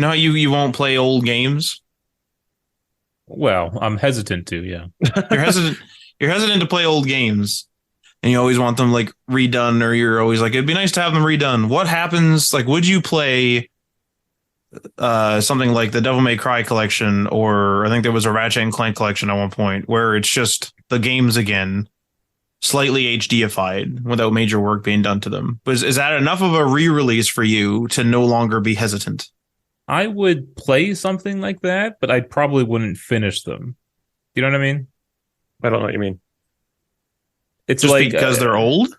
You know how you won't play old games? Well, I'm hesitant to, yeah. You're hesitant. You're hesitant to play old games, and you always want them like redone, or you're always like, it'd be nice to have them redone. What happens? Like, would you play something like the Devil May Cry collection, or I think there was a Ratchet and Clank collection at one point where it's just the games again, slightly HDified without major work being done to them. But is that enough of a re-release for you to no longer be hesitant? I would play something like that, but I probably wouldn't finish them. You know what I mean? I don't know what you mean. It's Just like, because they're old?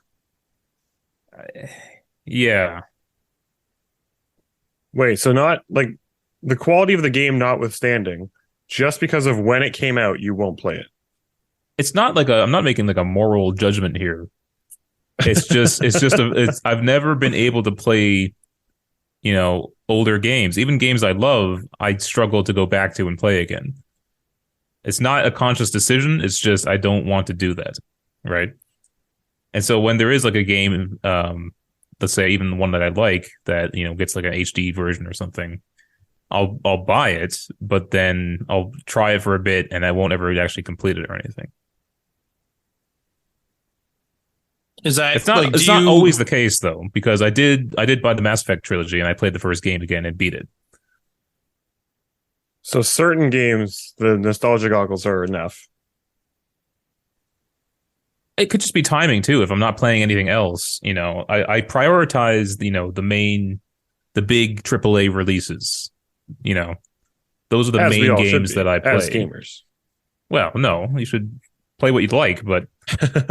yeah. Wait, so not like the quality of the game notwithstanding, just because of when it came out, you won't play it. It's not like I'm not making like a moral judgment here. I've never been able to play, older games. Even games I love, I struggle to go back to and play again. It's not a conscious decision. It's just I don't want to do that, right? And so when there is like a game, let's say even one that I like that gets like an HD version or something, I'll buy it, but then I'll try it for a bit and I won't ever actually complete it or anything. Is that It's not always the case though, because I did buy the Mass Effect trilogy and I played the first game again and beat it. So certain games, the nostalgia goggles are enough. It could just be timing too. If I'm not playing anything else, I prioritize, the big AAA releases. Those are the As we main all should games be, that I play. as gamers. Well, no, you should play what you'd like, but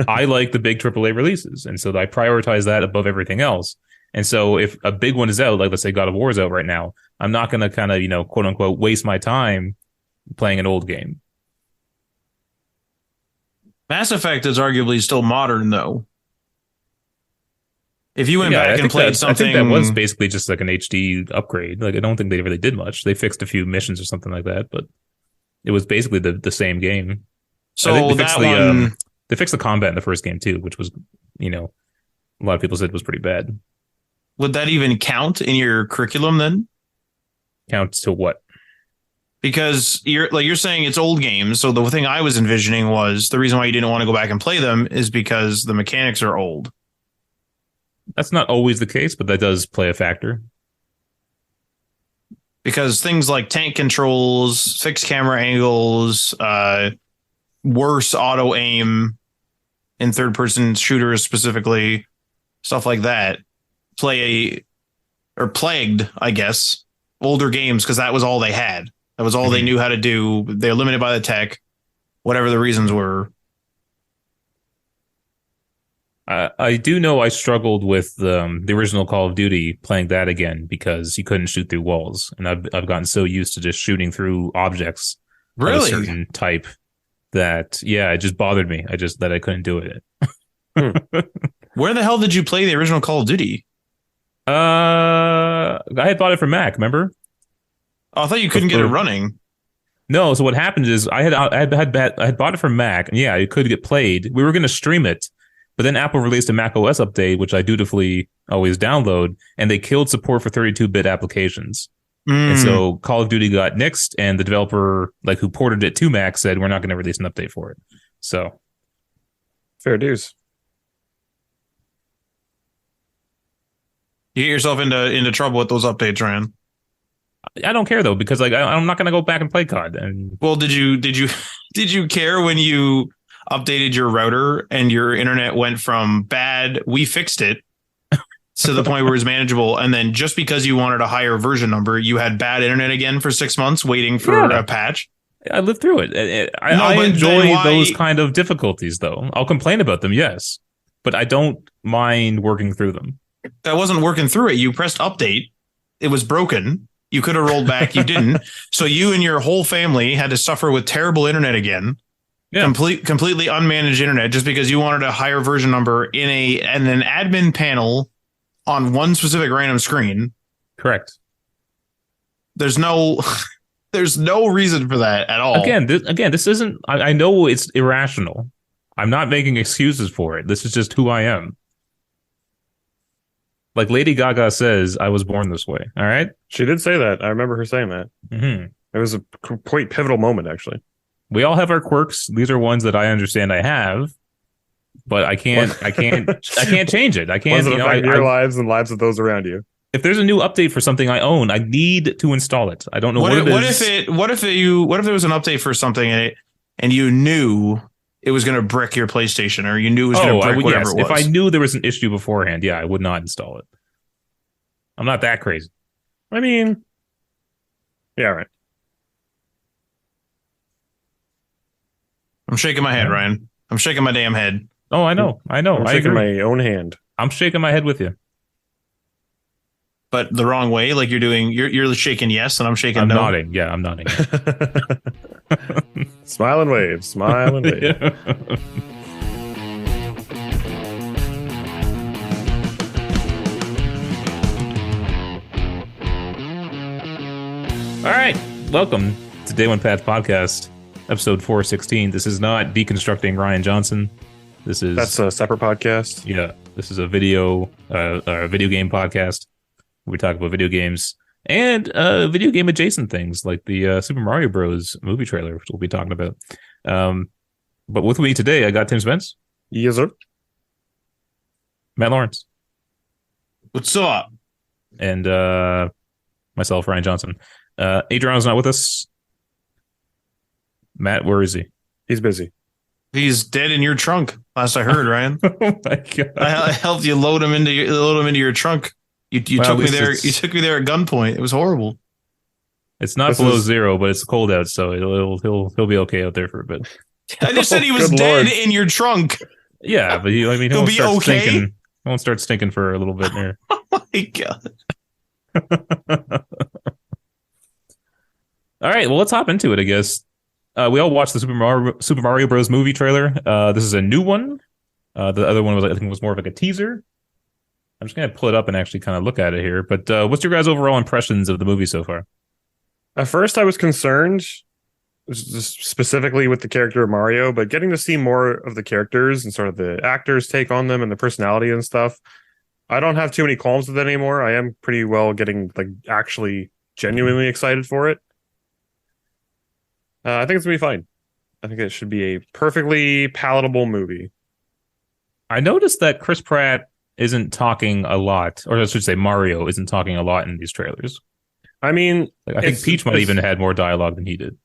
I like the big AAA releases, and so I prioritize that above everything else. And so if a big one is out, like let's say God of War is out right now, I'm not going to kind of, quote unquote, waste my time playing an old game. Mass Effect is arguably still modern though. If you went Yeah, back and played I think that was something, basically just like an HD upgrade. Like I don't think they really did much. They fixed a few missions or something like that, but it was basically the same game. I think so that one they fixed the combat in the first game too, which was, a lot of people said was pretty bad. would that even count in your curriculum then? Counts to what? Because you're saying it's old games. So the thing I was envisioning was the reason why you didn't want to go back and play them is because the mechanics are old. That's not always the case, but that does play a factor. Because things like tank controls, fixed camera angles, worse auto aim in third person shooters specifically, stuff like that, plagued, I guess, older games because that was all they had. That was all they knew how to do. They're limited by the tech, whatever the reasons were. I do know I struggled with the original Call of Duty playing that again because you couldn't shoot through walls, and I've gotten so used to just shooting through objects of a Really? certain type that it just bothered me. I couldn't do it. Where the hell did you play the original Call of Duty? I had bought it for Mac, remember? Oh, I thought you couldn't get it running. No, so what happened is I had bought it for Mac, and it could get played. We were going to stream it, but then Apple released a Mac OS update, which I dutifully always download, and they killed support for 32-bit applications. And so Call of Duty got nixed, and the developer who ported it to Mac said we're not going to release an update for it. So fair dues. You get yourself into trouble with those updates, Ryan. I don't care though because I'm not going to go back and play COD. And well, did you care when you updated your router and your internet went from bad, we fixed it, to the point where it was manageable, and then just because you wanted a higher version number, you had bad internet again for 6 months waiting for a patch? I lived through it. I enjoy those kind of difficulties, though. I'll complain about them, yes, but I don't mind working through them. I wasn't working through it. You pressed update. It was broken. You could have rolled back. You didn't. So you and your whole family had to suffer with terrible internet again. Yeah. Completely unmanaged internet just because you wanted a higher version number in an admin panel on one specific random screen. Correct. There's no reason for that at all. Again, this isn't. I know it's irrational. I'm not making excuses for it. This is just who I am. Like Lady Gaga says, I was born this way. All right. She did say that. I remember her saying that. Mm-hmm. It was a quite pivotal moment, actually. We all have our quirks. These are ones that I understand I have, but I can't change it. I can't, Ones that affect your lives and lives of those around you. If there's a new update for something I own, I need to install it. I don't know what it is. What if there was an update for something and you knew it was going to brick your PlayStation, or you knew it was going to brick whatever it was? If I knew there was an issue beforehand, yeah, I would not install it. I'm not that crazy. I mean, yeah, right. I'm shaking my head, Ryan. I'm shaking my damn head. Oh, I know. I'm shaking my own hand. I'm shaking my head with you. But the wrong way, like you're shaking yes, and I'm shaking no. Nodding. Yeah, I'm nodding. Smile and wave. Smile and wave. Yeah. All right. Welcome to Day One Patch Podcast, episode 416. This is not deconstructing Ryan Johnson. That's a separate podcast. Yeah. This is a video game podcast. We talk about video games and video game adjacent things like the Super Mario Bros. Movie trailer, which we'll be talking about. But with me today, I got Tim Spence. Yes, sir. Matt Lawrence. What's up? And myself, Ryan Johnson. Adriano's not with us. Matt, where is he? He's busy. He's dead in your trunk. Last I heard, Ryan. Oh my god! I helped you load him into your trunk. You took me there. You took me there at gunpoint. It was horrible. It's not below zero, but it's cold out, so he'll be okay out there for a bit. I just said he was dead in your trunk. Yeah, but he'll be okay. He won't start stinking for a little bit there. Oh my god! All right, well, let's hop into it. I guess we all watched the Super Mario Bros. Movie trailer. This is a new one. The other one was more of like a teaser. I'm just going to pull it up and actually kind of look at it here. But what's your guys' overall impressions of the movie so far? At first, I was concerned, just specifically with the character of Mario, but getting to see more of the characters and sort of the actors' take on them and the personality and stuff, I don't have too many qualms with it anymore. I am pretty well getting actually genuinely excited for it. I think it's going to be fine. I think it should be a perfectly palatable movie. I noticed that Chris Pratt isn't talking a lot, or I should say Mario isn't talking a lot in these trailers. I mean, I think Peach might even had more dialogue than he did.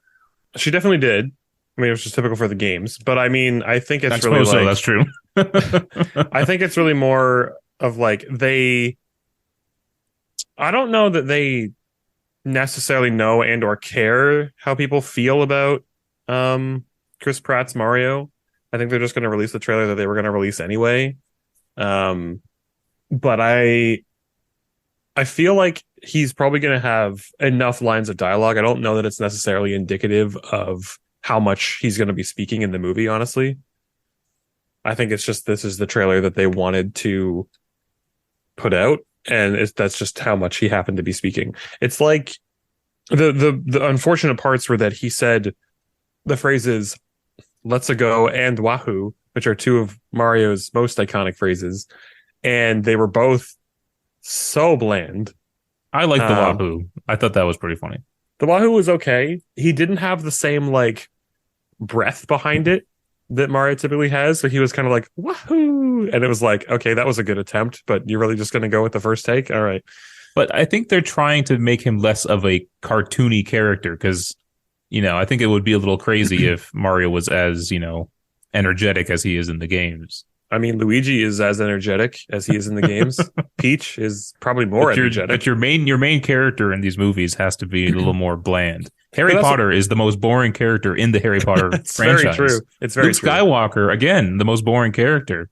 She definitely did. I mean, it was just typical for the games. But I mean, I think it's really so that's true. I think it's really more of I don't know that they necessarily know and or care how people feel about Chris Pratt's Mario. I think they're just going to release the trailer that they were going to release anyway. But I feel like he's probably going to have enough lines of dialogue. I don't know that it's necessarily indicative of how much he's going to be speaking in the movie, honestly. I think it's just this is the trailer that they wanted to put out, and that's just how much he happened to be speaking. It's like the unfortunate parts were that he said the phrases "Let's go" and "Wahoo," which are two of Mario's most iconic phrases, and they were both so bland. I like the Wahoo. I thought that was pretty funny. The Wahoo was okay. He didn't have the same breath behind it that Mario typically has, so he was kind of like Wahoo, and it was like, okay, that was a good attempt, but you're really just going to go with the first take? All right. But I think they're trying to make him less of a cartoony character because, I think it would be a little crazy if Mario was as, energetic as he is in the games. I mean, Luigi is as energetic as he is in the games. Peach is probably more energetic. But your main character in these movies has to be a little more bland. Harry Potter is the most boring character in the Harry Potter it's franchise. Very true. It's very Luke Skywalker, again, the most boring character.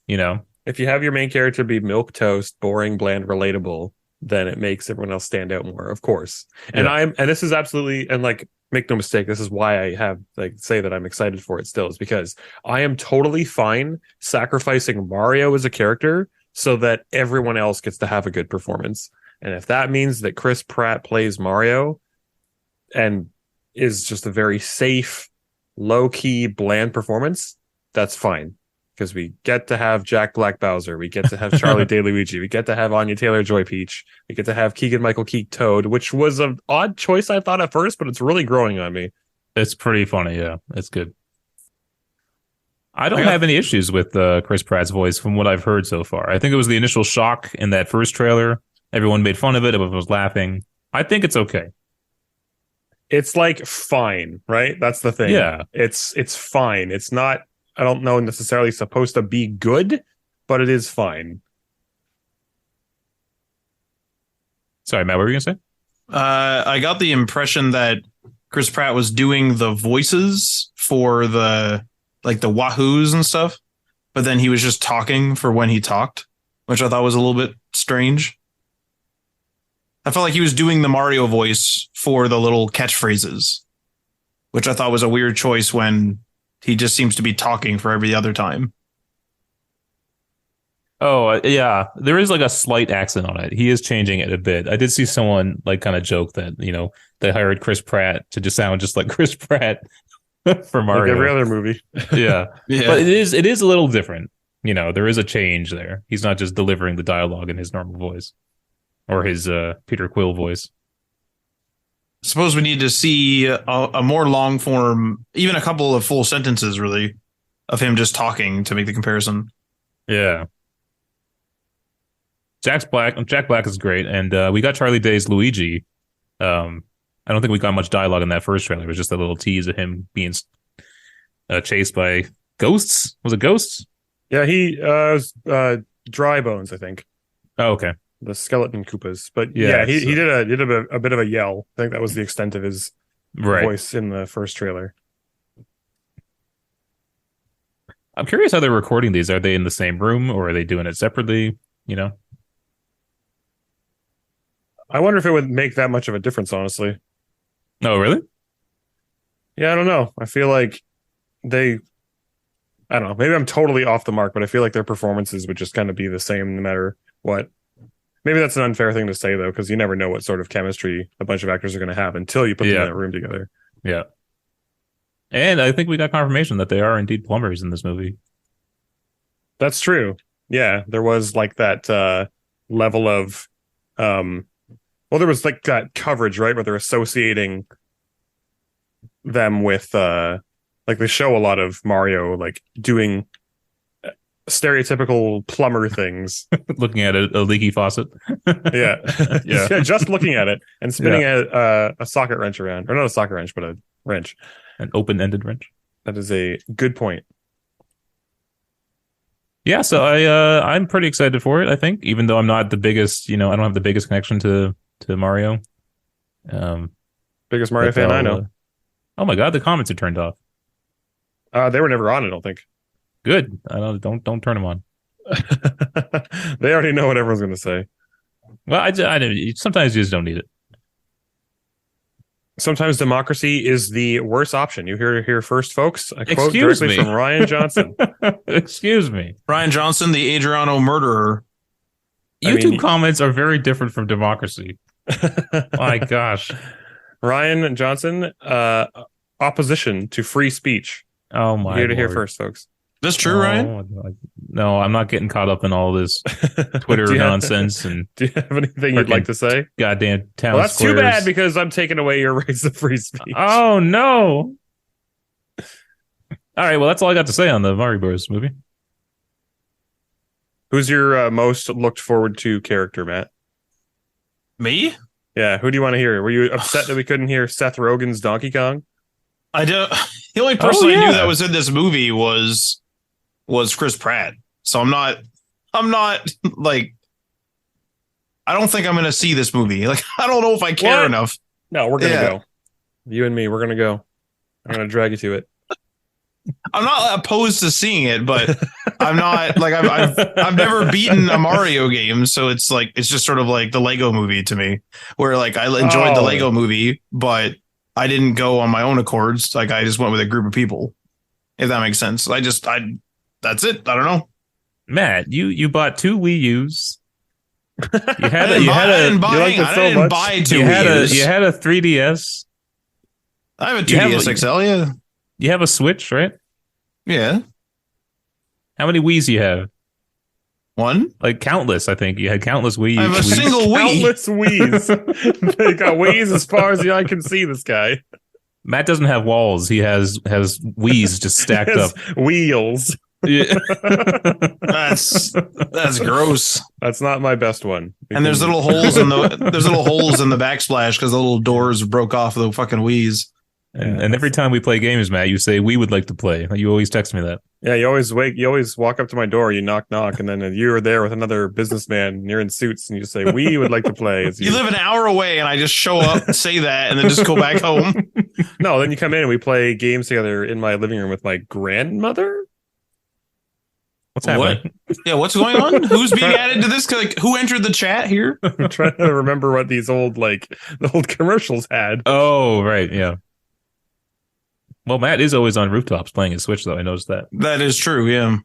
If you have your main character be milquetoast, boring, bland, relatable, then it makes everyone else stand out more, of course. And and this is absolutely, and make no mistake, this is why I have say that I'm excited for it still, is because I am totally fine sacrificing Mario as a character so that everyone else gets to have a good performance. And if that means that Chris Pratt plays Mario and is just a very safe, low-key, bland performance, that's fine. because we get to have Jack Black Bowser, we get to have Charlie Day Luigi, we get to have Anya Taylor-Joy Peach, we get to have Keegan-Michael Key Toad, which was an odd choice I thought at first, but it's really growing on me. It's pretty funny. Yeah, it's good. I don't have any issues with Chris Pratt's voice from what I've heard so far. I think it was the initial shock in that first trailer. Everyone made fun of it. Everyone was laughing. I think it's okay. It's like fine, right? That's the thing. Yeah. It's fine. It's not, I don't know, necessarily supposed to be good, but it is fine. Sorry, Matt, what were you going to say? I got the impression that Chris Pratt was doing the voices for the wahoos and stuff, but then he was just talking for when he talked, which I thought was a little bit strange. I felt like he was doing the Mario voice for the little catchphrases, which I thought was a weird choice when he just seems to be talking for every other time. Oh, yeah. There is like a slight accent on it. He is changing it a bit. I did see someone like kind of joke that, they hired Chris Pratt to just sound just like Chris Pratt for Mario. Like every other movie. Yeah. But it is a little different. There is a change there. He's not just delivering the dialogue in his normal voice or his Peter Quill voice. I suppose we need to see a more long form, even a couple of full sentences, really, of him just talking to make the comparison. Yeah. Jack Black is great, and we got Charlie Day's Luigi. I don't think we got much dialogue in that first trailer. It was just a little tease of him being chased by ghosts. Was it ghosts? Yeah, he was dry bones, I think. Oh, okay. The skeleton Koopas, but yeah, he did a bit of a yell. I think that was the extent of his voice in the first trailer. I'm curious how they're recording these. Are they in the same room or are they doing it separately? I wonder if it would make that much of a difference, honestly. Oh, really? Yeah, I don't know. I feel like I don't know. Maybe I'm totally off the mark, but I feel like their performances would just kind of be the same no matter what. Maybe that's an unfair thing to say, though, because you never know what sort of chemistry a bunch of actors are going to have until you put them in a room together. Yeah. And I think we got confirmation that they are indeed plumbers in this movie. That's true. Yeah, there was like that level of... there was like that coverage, right, where they're associating them with... like they show a lot of Mario like doing... stereotypical plumber things. Looking at a leaky faucet. Yeah. Just looking at it and spinning a socket wrench around. Or not a socket wrench, but a wrench. An open-ended wrench. That is a good point. Yeah, so I'm pretty excited for it, I think, even though I'm not the biggest, I don't have the biggest connection to Mario. Biggest Mario fan I know. Oh my god, the comments are turned off. They were never on, I don't think. Good. Don't turn them on. They already know what everyone's going to say. Well, I sometimes you just don't need it. Sometimes democracy is the worst option. You hear it here first, folks. A quote directly from Ryan Johnson. Excuse me. Ryan Johnson, the Adriano murderer. YouTube comments are very different from democracy. My gosh. Ryan Johnson, opposition to free speech. Oh my! Here to hear first, folks. That's true, Ryan. No, I'm not getting caught up in all this Twitter nonsense. And do you have anything you'd like to say? Goddamn town Well, that's squares. too bad because I'm taking away your rights of free speech. Oh no! All right, well, that's all I got to say on the Mario Bros. Movie. Who's your most looked forward to character, Matt? Me? Yeah, who do you want to hear? Were you upset that we couldn't hear Seth Rogen's Donkey Kong? I don't. The only person I knew that was in this movie was Chris Pratt. So I'm not like, I don't think I'm going to see this movie. Like, I don't know if I care enough. No, we're going to go. You and me, we're going to go. I'm going to drag you to it. I'm not opposed to seeing it, but I'm not like I've never beaten a Mario game, so it's just sort of like the Lego movie to me, where like I enjoyed the Lego movie, but I didn't go on my own accords. Like I just went with a group of people, if that makes sense. That's it. I don't know. Matt, you bought 2 Wii U's. You had I didn't buy 2 Wii U's. You had a 3DS. I have a 2DS XL. Yeah. You have a Switch, right? Yeah. How many Wiis do you have? One? Like countless, I think. You had countless Wiis. I have a single Wii. Countless Wiis. They got Wiis as far as the eye can see, this guy. Matt doesn't have walls. He has Wiis just stacked up. Wheels. Yeah. That's gross. That's not my best one. And there's little holes in the backsplash because the little doors broke off the fucking Wiis. And every time we play games, Matt, you say we would like to play. You always text me that. Yeah, you always walk up to my door, you knock, and then you're there with another businessman, and you're in suits, and you say, we would like to play. You live an hour away, and I just show up, say that, and then just go back home. No, then you come in and we play games together in my living room with my grandmother. What's happening? What? Yeah, what's going on? Who's being added to this? Like, who entered the chat here? I'm trying to remember what these the old commercials had. Oh, right, yeah. Well, Matt is always on rooftops playing his Switch, though. I noticed that. That is true, yeah.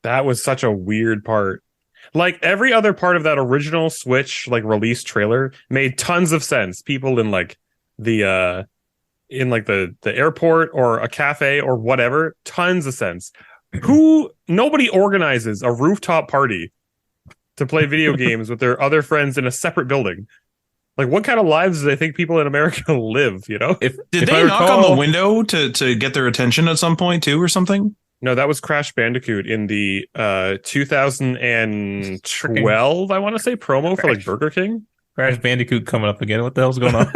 That was such a weird part. Like, every other part of that original Switch, release trailer made tons of sense. People in, the airport or a cafe or whatever, tons of sense. Nobody organizes a rooftop party to play video games with their other friends in a separate building. Like, what kind of lives do they think people in America live, you know? Did they knock on the window to get their attention at some point, too, or something? No, that was Crash Bandicoot in the 2012, I want to say, promo for, Burger King. Crash Bandicoot coming up again. What the hell's going on?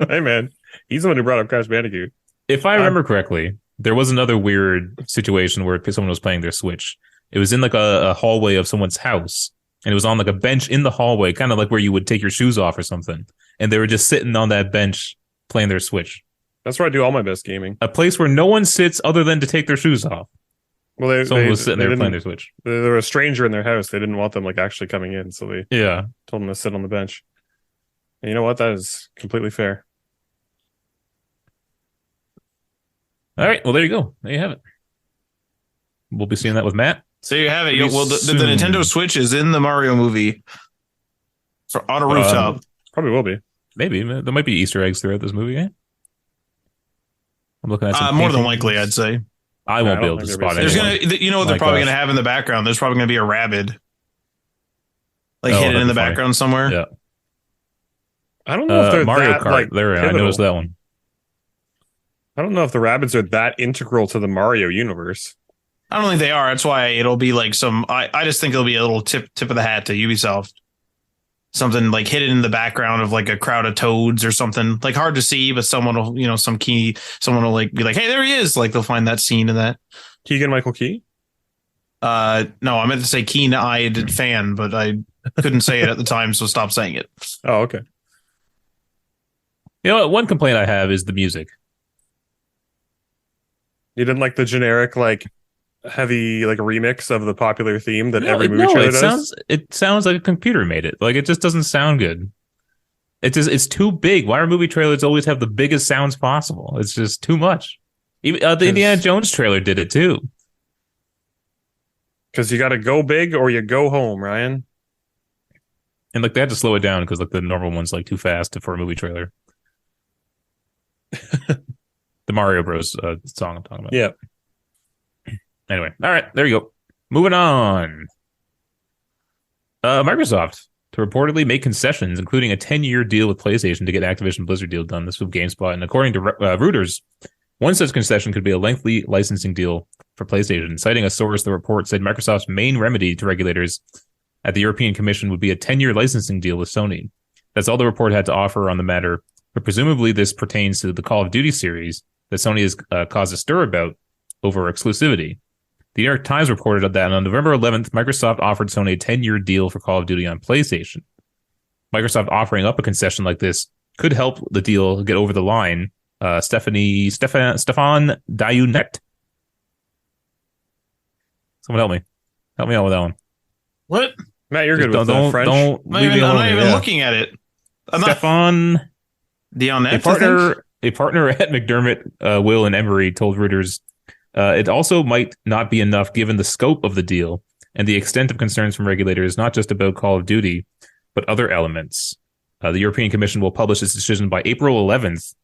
Hey, man. He's the one who brought up Crash Bandicoot. If I remember correctly, there was another weird situation where someone was playing their Switch. It was in, a hallway of someone's house. And it was on a bench in the hallway, kind of like where you would take your shoes off or something. And they were just sitting on that bench playing their Switch. That's where I do all my best gaming. A place where no one sits other than to take their shoes off. Well, someone was sitting there playing their Switch. There was a stranger in their house. They didn't want them actually coming in, so they told them to sit on the bench. And you know what? That is completely fair. All right. Well, there you go. There you have it. We'll be seeing that with Matt. So you have it. Well, the Nintendo Switch is in the Mario movie on a rooftop. Probably will be. Maybe. There might be Easter eggs throughout this movie, eh? I'm looking at some more than likely, I'd say. I won't be able to spot it. You know what they're probably going to have in the background? There's probably going to be a rabbit. Hidden in the background somewhere. Yeah. I don't know if they're Mario that, Kart. There, I noticed that one. I don't know if the rabbits are that integral to the Mario universe. I don't think they are. That's why it'll be some. I just think it'll be a little tip of the hat to Ubisoft. Something hidden in the background of a crowd of toads or something. Hard to see, but someone will, someone will be like, hey, there he is. They'll find that scene in that. Keegan-Michael Key? No, I meant to say keen-eyed fan, but I couldn't say it at the time, so stop saying it. Oh, okay. You know what? One complaint I have is the music. You didn't like the generic, heavy remix of the popular theme that every movie trailer does? It sounds like a computer made it. It just doesn't sound good. It's too big. Why are movie trailers always have the biggest sounds possible? It's just too much. Even the Indiana Jones trailer did it too. Because you got to go big or you go home, Ryan. And they had to slow it down because the normal one's too fast for a movie trailer. The Mario Bros. Song I'm talking about. Yeah. Anyway, all right, there you go. Moving on. Microsoft to reportedly make concessions, including a 10-year deal with PlayStation to get Activision Blizzard deal done. This with GameSpot. And according to Reuters, one such concession could be a lengthy licensing deal for PlayStation. Citing a source, the report said Microsoft's main remedy to regulators at the European Commission would be a 10-year licensing deal with Sony. That's all the report had to offer on the matter, but presumably this pertains to the Call of Duty series that Sony has caused a stir about over exclusivity. The New York Times reported that on November 11th, Microsoft offered Sony a 10-year deal for Call of Duty on PlayStation. Microsoft offering up a concession like this could help the deal get over the line. Stefan Dayunet. Someone help me. Help me out with that one. What? Matt, you're good with the French. I'm not even looking at it. Stefan Dayunet, a partner at McDermott, Will, and Emery told Reuters it also might not be enough given the scope of the deal and the extent of concerns from regulators, not just about Call of Duty, but other elements. The European Commission will publish its decision by April 11th,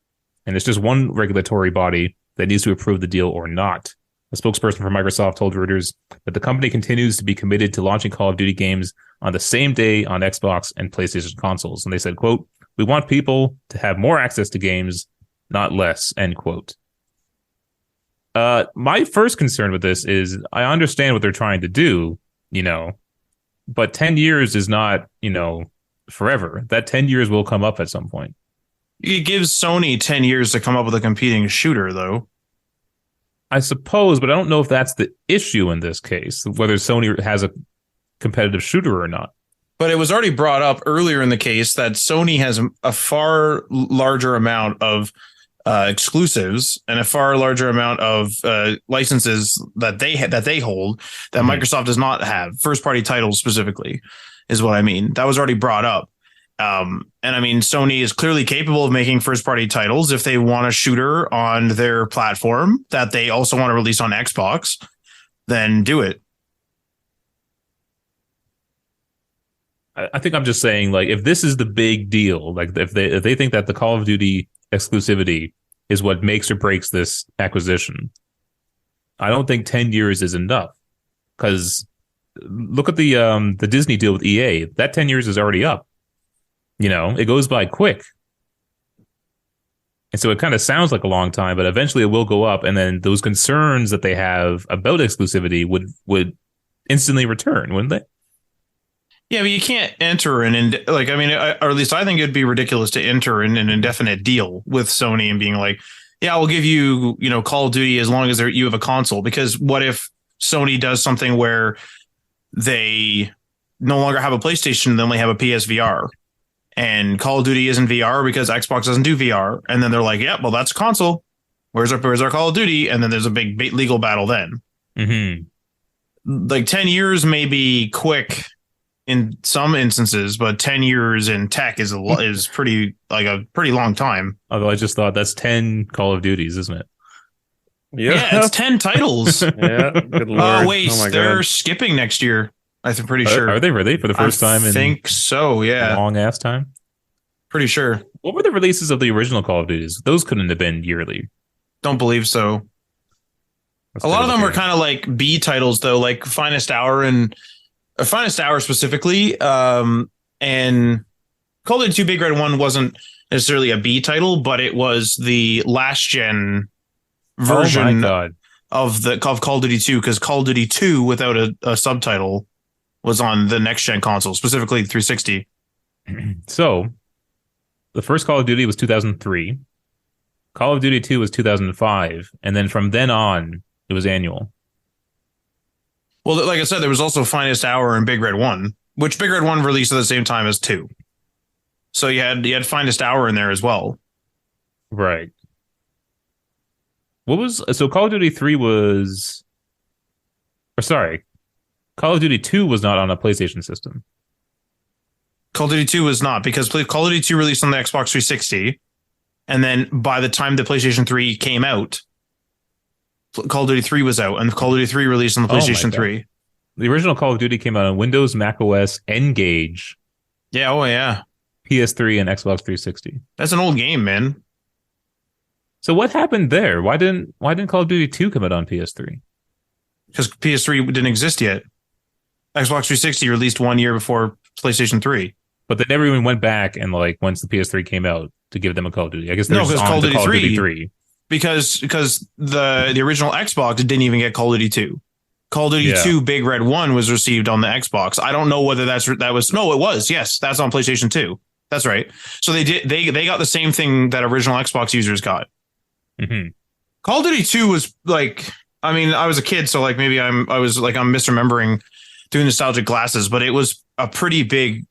and it's just one regulatory body that needs to approve the deal or not. A spokesperson for Microsoft told Reuters that the company continues to be committed to launching Call of Duty games on the same day on Xbox and PlayStation consoles. And they said, quote, "We want people to have more access to games, not less," end quote. My first concern with this is I understand what they're trying to do, but 10 years is not, forever. That 10 years will come up at some point. It gives Sony 10 years to come up with a competing shooter, though. I suppose, but I don't know if that's the issue in this case, whether Sony has a competitive shooter or not. But it was already brought up earlier in the case that Sony has a far larger amount of exclusives and a far larger amount of licenses that they hold that Microsoft does not have. First party titles specifically is what I mean. That was already brought up. And I mean, Sony is clearly capable of making first party titles if they want a shooter on their platform that they also want to release on Xbox, then do it. I think I'm just saying, like, if this is the big deal, like if they think that the Call of Duty exclusivity is what makes or breaks this acquisition, I don't think 10 years is enough. Because look at the Disney deal with EA. That 10 years is already up. It goes by quick. And so it kind of sounds like a long time, but eventually it will go up. And then those concerns that they have about exclusivity would instantly return, wouldn't they? Yeah, but you can't enter or at least I think it'd be ridiculous to enter in an indefinite deal with Sony and being like, yeah, we'll give you, Call of Duty as long as you have a console. Because what if Sony does something where they no longer have a PlayStation and they only have a PSVR? And Call of Duty isn't VR because Xbox doesn't do VR. And then they're like, yeah, well, that's a console. Where's our Call of Duty? And then there's a big legal battle then. Mm-hmm. Like 10 years may be quick in some instances, but 10 years in tech is pretty a pretty long time. Although I just thought that's 10 Call of Duties, isn't it? Yeah, it's 10 titles. Yeah, good lord. Oh, wait, they're skipping next year. I'm pretty sure. Are they really for the first time? I think so. Yeah, a long ass time. Pretty sure. What were the releases of the original Call of Duties? Those couldn't have been yearly. Don't believe so. A lot of them were kind of like B titles, though, like Finest Hour specifically. And Call of Duty 2 Big Red 1 wasn't necessarily a B title, but it was the last gen version of Call of Duty 2, because Call of Duty 2 without a subtitle was on the next gen console, specifically 360. So the first Call of Duty was 2003. Call of Duty 2 was 2005. And then from then on, it was annual. Well, like I said, there was also Finest Hour and Big Red 1, which Big Red 1 released at the same time as 2. So you had Finest Hour in there as well. Right. So Call of Duty 3 was, Call of Duty 2 was not on a PlayStation system. Call of Duty 2 was not, because Call of Duty 2 released on the Xbox 360. And then by the time the PlayStation 3 came out, Call of Duty 3 was out, and Call of Duty 3 released on the PlayStation 3. The original Call of Duty came out on Windows, Mac OS, N-Gage. Yeah, oh yeah. PS3 and Xbox 360. That's an old game, man. So what happened there? Why didn't Call of Duty 2 come out on PS3? Because PS3 didn't exist yet. Xbox 360 released 1 year before PlayStation 3. But they never even went back and once the PS3 came out to give them a Call of Duty. I guess no, because Call of Duty 3. Because the original Xbox didn't even get Call of Duty 2. Call of Duty 2 Big Red 1 was received on the Xbox. I don't know whether that was. No, it was. Yes, that's on PlayStation 2. That's right. So they got the same thing that original Xbox users got. Mm-hmm. Call of Duty 2 was I was a kid, so maybe I'm misremembering through nostalgic glasses, but it was a pretty big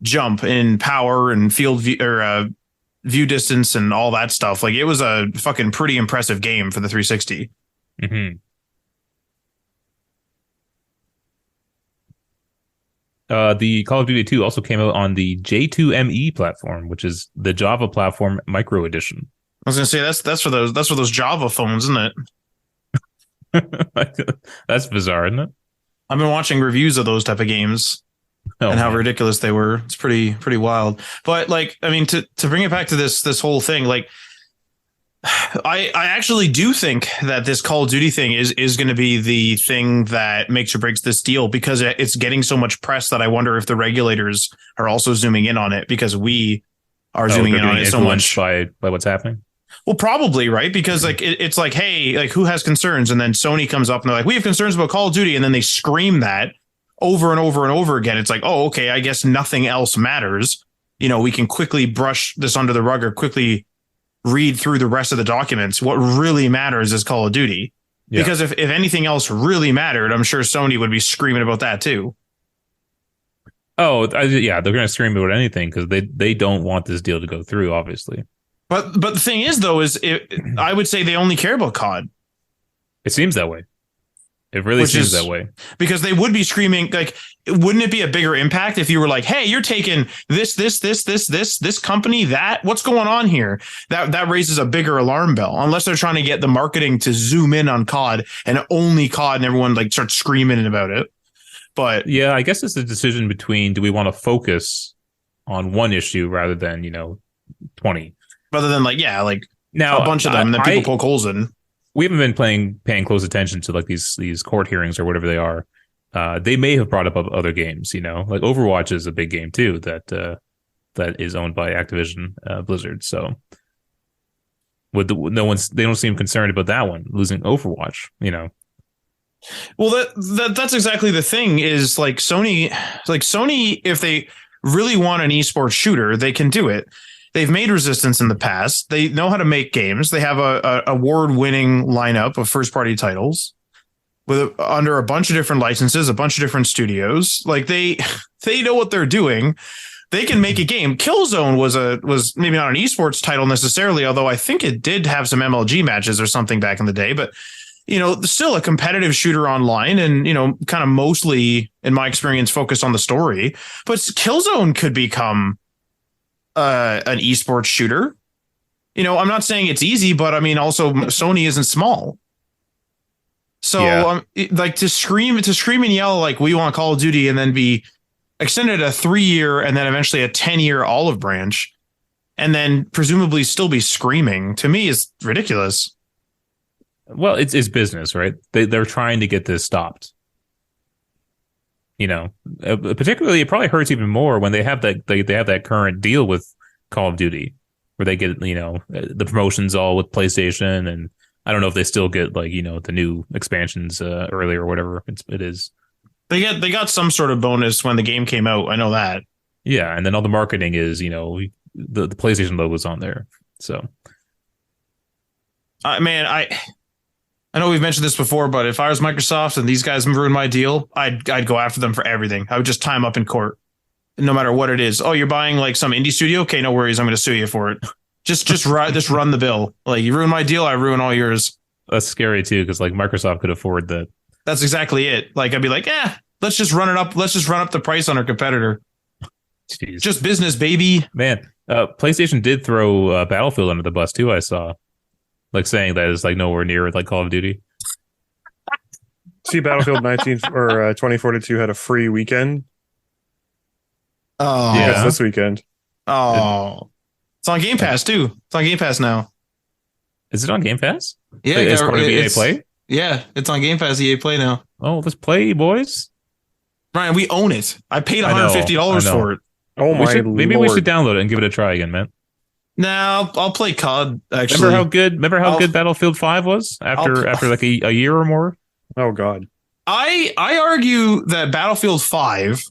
jump in power and field view distance and all that stuff. It was a fucking pretty impressive game for the 360. Mm-hmm. The Call of Duty 2 also came out on the J2ME platform, which is the Java platform micro edition. I was gonna say that's for those Java phones, isn't it? That's bizarre, isn't it? I've been watching reviews of those type of games and how ridiculous they were. It's pretty wild. But to bring it back to this whole thing, I actually do think that this Call of Duty thing is going to be the thing that makes or breaks this deal, because it's getting so much press that I wonder if the regulators are also zooming in on it, because we are zooming in on it so much by what's happening. Well, probably, right? Because like it's like, hey, like who has concerns? And then Sony comes up and they're like, we have concerns about Call of Duty, and then they scream that over and over and over again. It's like, oh, okay, I guess nothing else matters. We can quickly brush this under the rug or quickly read through the rest of the documents. What really matters is Call of Duty. Yeah. Because if anything else really mattered, I'm sure Sony would be screaming about that too. Oh, yeah, they're going to scream about anything because they don't want this deal to go through, obviously. But the thing is, though, I would say they only care about COD. It seems that way. It really seems that way. Because they would be screaming, like, wouldn't it be a bigger impact if you were like, hey, you're taking this company, that? What's going on here? That raises a bigger alarm bell, unless they're trying to get the marketing to zoom in on COD and only COD, and everyone like starts screaming about it. But yeah, I guess it's a decision between, do we want to focus on one issue rather than, 20? Rather than now a bunch of them that people poke holes in. We haven't been paying close attention to like these court hearings or whatever they are. They may have brought up other games, like Overwatch is a big game too that is owned by Activision Blizzard. So they don't seem concerned about that one losing Overwatch. Well, that's exactly the thing is like Sony, if they really want an esports shooter, they can do it. They've made Resistance in the past. They know how to make games. They have a award-winning lineup of first-party titles under a bunch of different licenses, a bunch of different studios. Like they know what they're doing. They can make a game. Killzone was maybe not an esports title necessarily, although I think it did have some MLG matches or something back in the day. But still a competitive shooter online, and kind of mostly, in my experience, focused on the story. But Killzone could become an esports shooter. I'm not saying it's easy, but I mean, also Sony isn't small. So yeah. To scream and yell like we want Call of Duty and then be extended a 3-year and then eventually a 10-year olive branch and then presumably still be screaming, to me is ridiculous. Well, it's business, right? They're trying to get this stopped. Particularly, it probably hurts even more when they have that current deal with Call of Duty, where they get the promotions all with PlayStation, and I don't know if they still get the new expansions early or whatever it is. They got some sort of bonus when the game came out. I know that. Yeah, and then all the marketing is the PlayStation logo's on there. So, I know we've mentioned this before, but if I was Microsoft and these guys ruined my deal, I'd go after them for everything. I would just tie them up in court, no matter what it is. Oh, you're buying like some indie studio? Okay, no worries. I'm going to sue you for it. Just run the bill. Like, you ruin my deal, I ruin all yours. That's scary too, because like Microsoft could afford that. That's exactly it. Like, I'd be like, let's just run it up. Let's just run up the price on our competitor. Jeez. Just business, baby. Man, PlayStation did throw Battlefield under the bus too. I saw. Like saying that is like nowhere near like Call of Duty. See, Battlefield 19 or 2042 had a free weekend. Oh, yeah, this weekend. Oh, it's on Game Pass too. It's on Game Pass now. Is it on Game Pass? Yeah, it's part of EA Play. Yeah, it's on Game Pass. EA Play now. Oh, let's play, boys. Ryan, we own it. I paid $150 for it. Oh my Lord. Maybe we should download it and give it a try again, man. No, I'll play COD. Actually, remember how good Battlefield 5 was after like a year or more. Oh God, I argue that Battlefield 5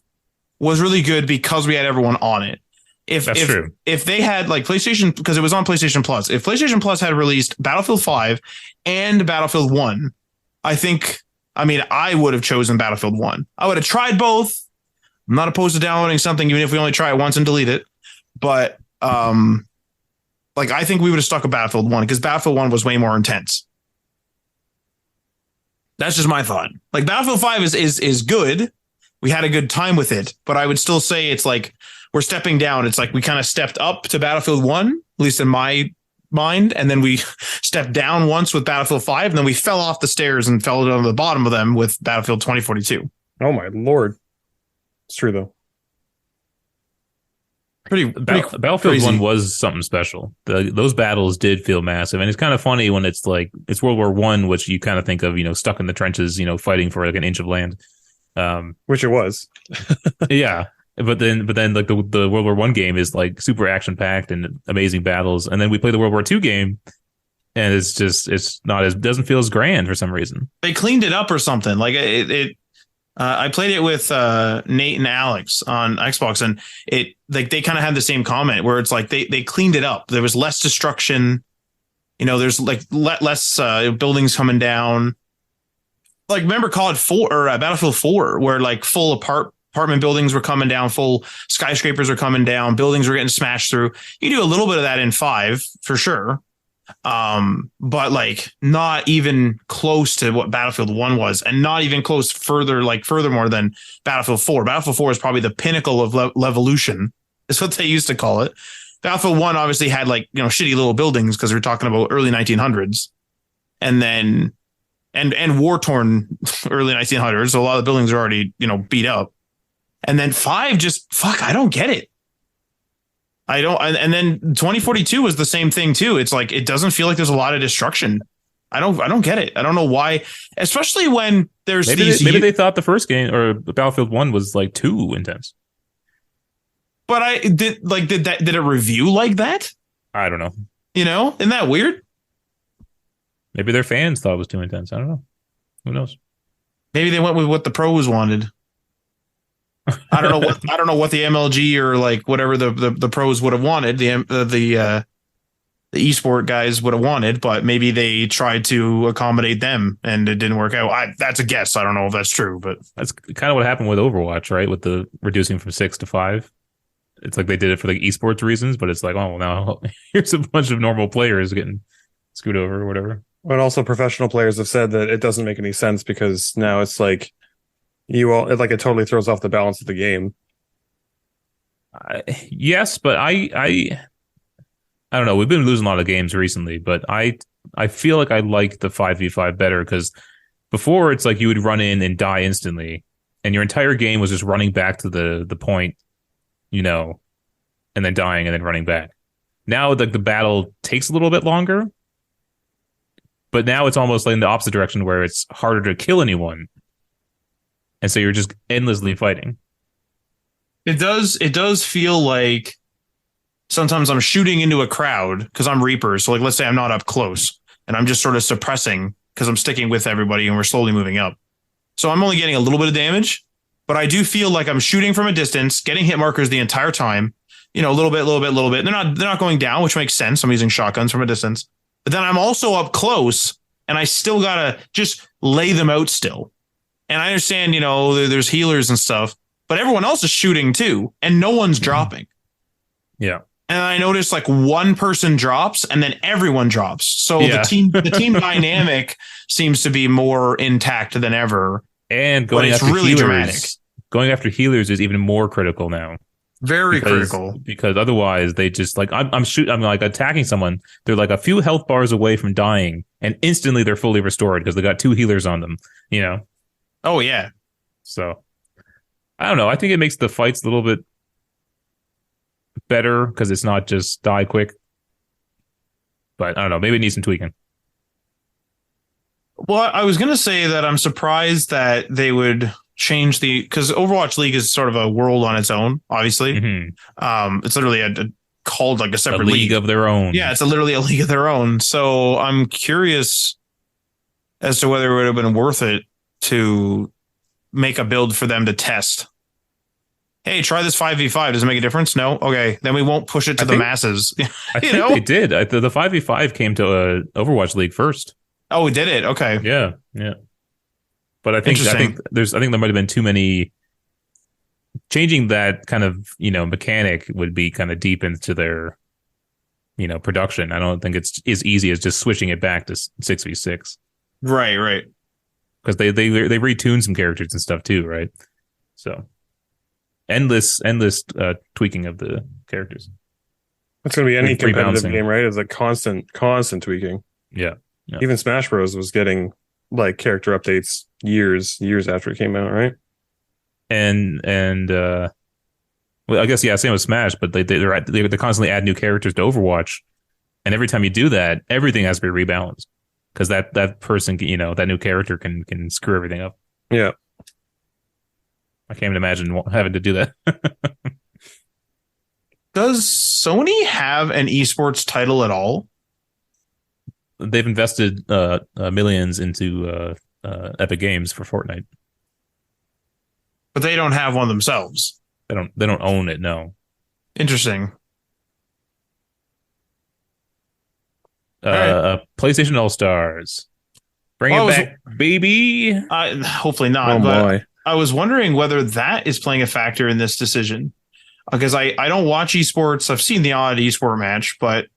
was really good because we had everyone on it. That's true. If they had like PlayStation, because it was on PlayStation Plus, if PlayStation Plus had released Battlefield 5 and Battlefield 1, I would have chosen Battlefield 1. I would have tried both. I'm not opposed to downloading something, even if we only try it once and delete it. But I think we would have stuck with Battlefield 1 because Battlefield 1 was way more intense. That's just my thought. Like, Battlefield 5 is good. We had a good time with it, but I would still say it's like we're stepping down. It's like we kind of stepped up to Battlefield 1, at least in my mind, and then we stepped down once with Battlefield 5, and then we fell off the stairs and fell down to the bottom of them with Battlefield 2042. Oh my Lord. It's true though. Battlefield crazy. 1 was something special. Those battles did feel massive, and it's kind of funny when it's like it's World War One, which you kind of think of, stuck in the trenches, fighting for like an inch of land. Which it was. Yeah, but then like the World War One game is like super action packed and amazing battles, and then we play the World War Two game, and it's not as doesn't feel as grand for some reason. They cleaned it up or something. Like I played it with Nate and Alex on Xbox, and they kind of had the same comment where it's like they cleaned it up. There was less destruction. There's like less buildings coming down. Like remember COD 4 or Battlefield 4, where like full apartment buildings were coming down, full skyscrapers were coming down, buildings were getting smashed through. You do a little bit of that in 5 for sure. But like not even close to what Battlefield 1 was, and not even close furthermore than Battlefield 4. Battlefield 4 is probably the pinnacle of levolution, is what they used to call it. Battlefield 1 obviously had like, shitty little buildings because we're talking about early 1900s, and then and war torn early 1900s. So a lot of the buildings are already, beat up. And then 5 just I don't get it. I don't. And then 2042 was the same thing too. It's like, it doesn't feel like there's a lot of destruction. I don't get it. I don't know why, especially when there's maybe they thought the first game or Battlefield 1 was like too intense. But did it review like that? I don't know. Isn't that weird? Maybe their fans thought it was too intense. I don't know. Who knows? Maybe they went with what the pros wanted. I don't know what the MLG or like whatever the pros would have wanted. The esport guys would have wanted, but maybe they tried to accommodate them and it didn't work out. That's a guess. I don't know if that's true, but that's kind of what happened with Overwatch, right? With the reducing from 6 to 5. It's like they did it for like esports reasons, but it's like, oh, now here's a bunch of normal players getting screwed over or whatever. But also professional players have said that it doesn't make any sense because now it's like it totally throws off the balance of the game. Yes, but I don't know. We've been losing a lot of games recently, but I feel like I like the 5v5 better because before it's like you would run in and die instantly, and your entire game was just running back to the point, and then dying and then running back. Now like the battle takes a little bit longer. But now it's almost like in the opposite direction where it's harder to kill anyone. And so you're just endlessly fighting. It does feel like sometimes I'm shooting into a crowd because I'm Reaper. So like, let's say I'm not up close and I'm just sort of suppressing because I'm sticking with everybody and we're slowly moving up. So I'm only getting a little bit of damage, but I do feel like I'm shooting from a distance, getting hit markers the entire time, a little bit. They're not going down, which makes sense. I'm using shotguns from a distance. But then I'm also up close and I still got to just lay them out still. And I understand, there's healers and stuff, but everyone else is shooting too. And no one's dropping. Yeah. And I noticed like one person drops and then everyone drops. So the team dynamic seems to be more intact than ever. And going after really healers, dramatic. Going after healers is even more critical now. Very critical, because otherwise they just like I'm like attacking someone. They're like a few health bars away from dying, and instantly they're fully restored because they got 2 healers on them. Oh yeah. So I don't know. I think it makes the fights a little bit better because it's not just die quick. But I don't know. Maybe it needs some tweaking. Well, I was gonna say that I'm surprised that they would change because Overwatch League is sort of a world on its own, obviously. Mm-hmm. It's literally called like a separate league of their own. Yeah, it's literally a league of their own. So I'm curious as to whether it would have been worth it to make a build for them to test. Hey, try this 5v5. Does it make a difference? No? Okay. Then we won't push it to the masses. I think they did. The 5v5 came to Overwatch League first. Oh, we did it? Okay. Yeah. But I think there might have been too many. Changing that kind of mechanic would be kind of deep into their production. I don't think it's as easy as just switching it back to 6v6. Right. Because they retuned some characters and stuff too, right? So endless tweaking of the characters. That's going to be any competitive game, right? It's a constant tweaking. Yeah. Even Smash Bros was getting like character updates years after it came out, right? And Well, I guess, yeah, same with Smash, but they constantly add new characters to Overwatch. And every time you do that, everything has to be rebalanced because that person, that new character can screw everything up. Yeah. I can't even imagine having to do that. Does Sony have an esports title at all? They've invested millions into Epic Games for Fortnite, But they don't have one themselves. They don't own it. No. Interesting. Right. PlayStation All Stars, bring it back, baby. Hopefully not. Oh but boy. I was wondering whether that is playing a factor in this decision, because I don't watch esports. I've seen the odd esport match, but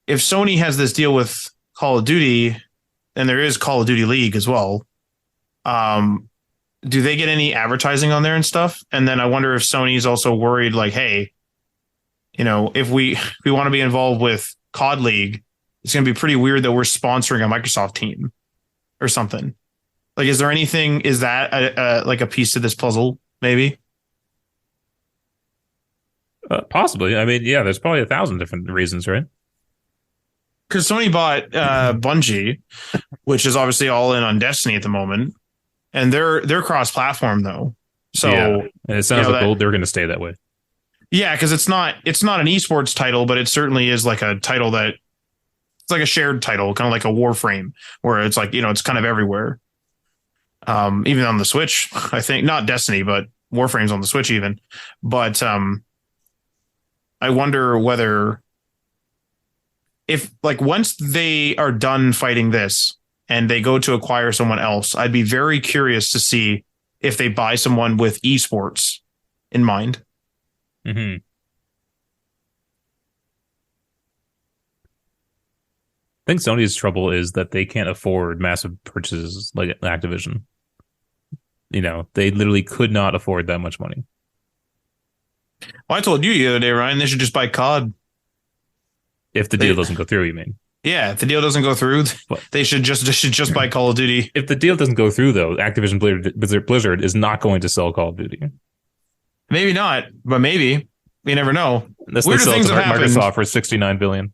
if Sony has this deal with Call of Duty, and there is Call of Duty League as well, do they get any advertising on there and stuff? And then I wonder if Sony's also worried, like, hey, if we want to be involved with COD League, it's going to be pretty weird that we're sponsoring a Microsoft team or something. Like, is that like a piece to this puzzle? Maybe. Possibly. I mean, yeah, there's probably 1,000 different reasons, right? Because Sony bought Bungie, which is obviously all in on Destiny at the moment, and they're cross-platform though. So yeah. And it sounds like they're going to stay that way. Yeah, because it's not an esports title, but it certainly is like a title that it's like a shared title, kind of like a Warframe, where it's like it's kind of everywhere. Even on the Switch, I think not Destiny, but Warframe's on the Switch even. But I wonder whether if like once they are done fighting this and they go to acquire someone else, I'd be very curious to see if they buy someone with esports in mind. Mm-hmm. I think Sony's trouble is that they can't afford massive purchases like Activision. They literally could not afford that much money. Well, I told you the other day, Ryan, they should just buy COD. If the deal doesn't go through, you mean? Yeah, if the deal doesn't go through, they should just buy Call of Duty. If the deal doesn't go through, though, Activision Blizzard is not going to sell Call of Duty. Maybe not, but maybe. You never know. Unless they sell it to Microsoft for $69 billion.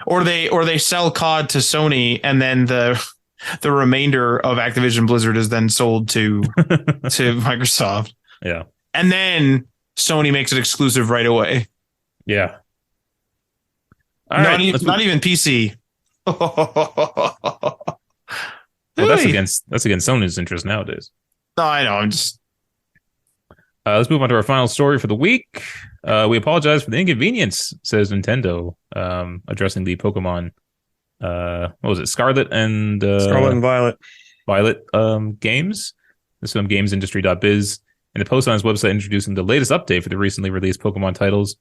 Or they sell COD to Sony, and then the remainder of Activision Blizzard is then sold to Microsoft. Yeah. And then Sony makes it exclusive right away. Yeah. Not even PC. Well, that's against Sony's interest nowadays. No, I know. I'm just. Let's move on to our final story for the week. We apologize for the inconvenience, says Nintendo, addressing the Pokemon. What was it? Scarlet and Violet games. This is from gamesindustry.biz. And the post on his website introducing the latest update for the recently released Pokemon titles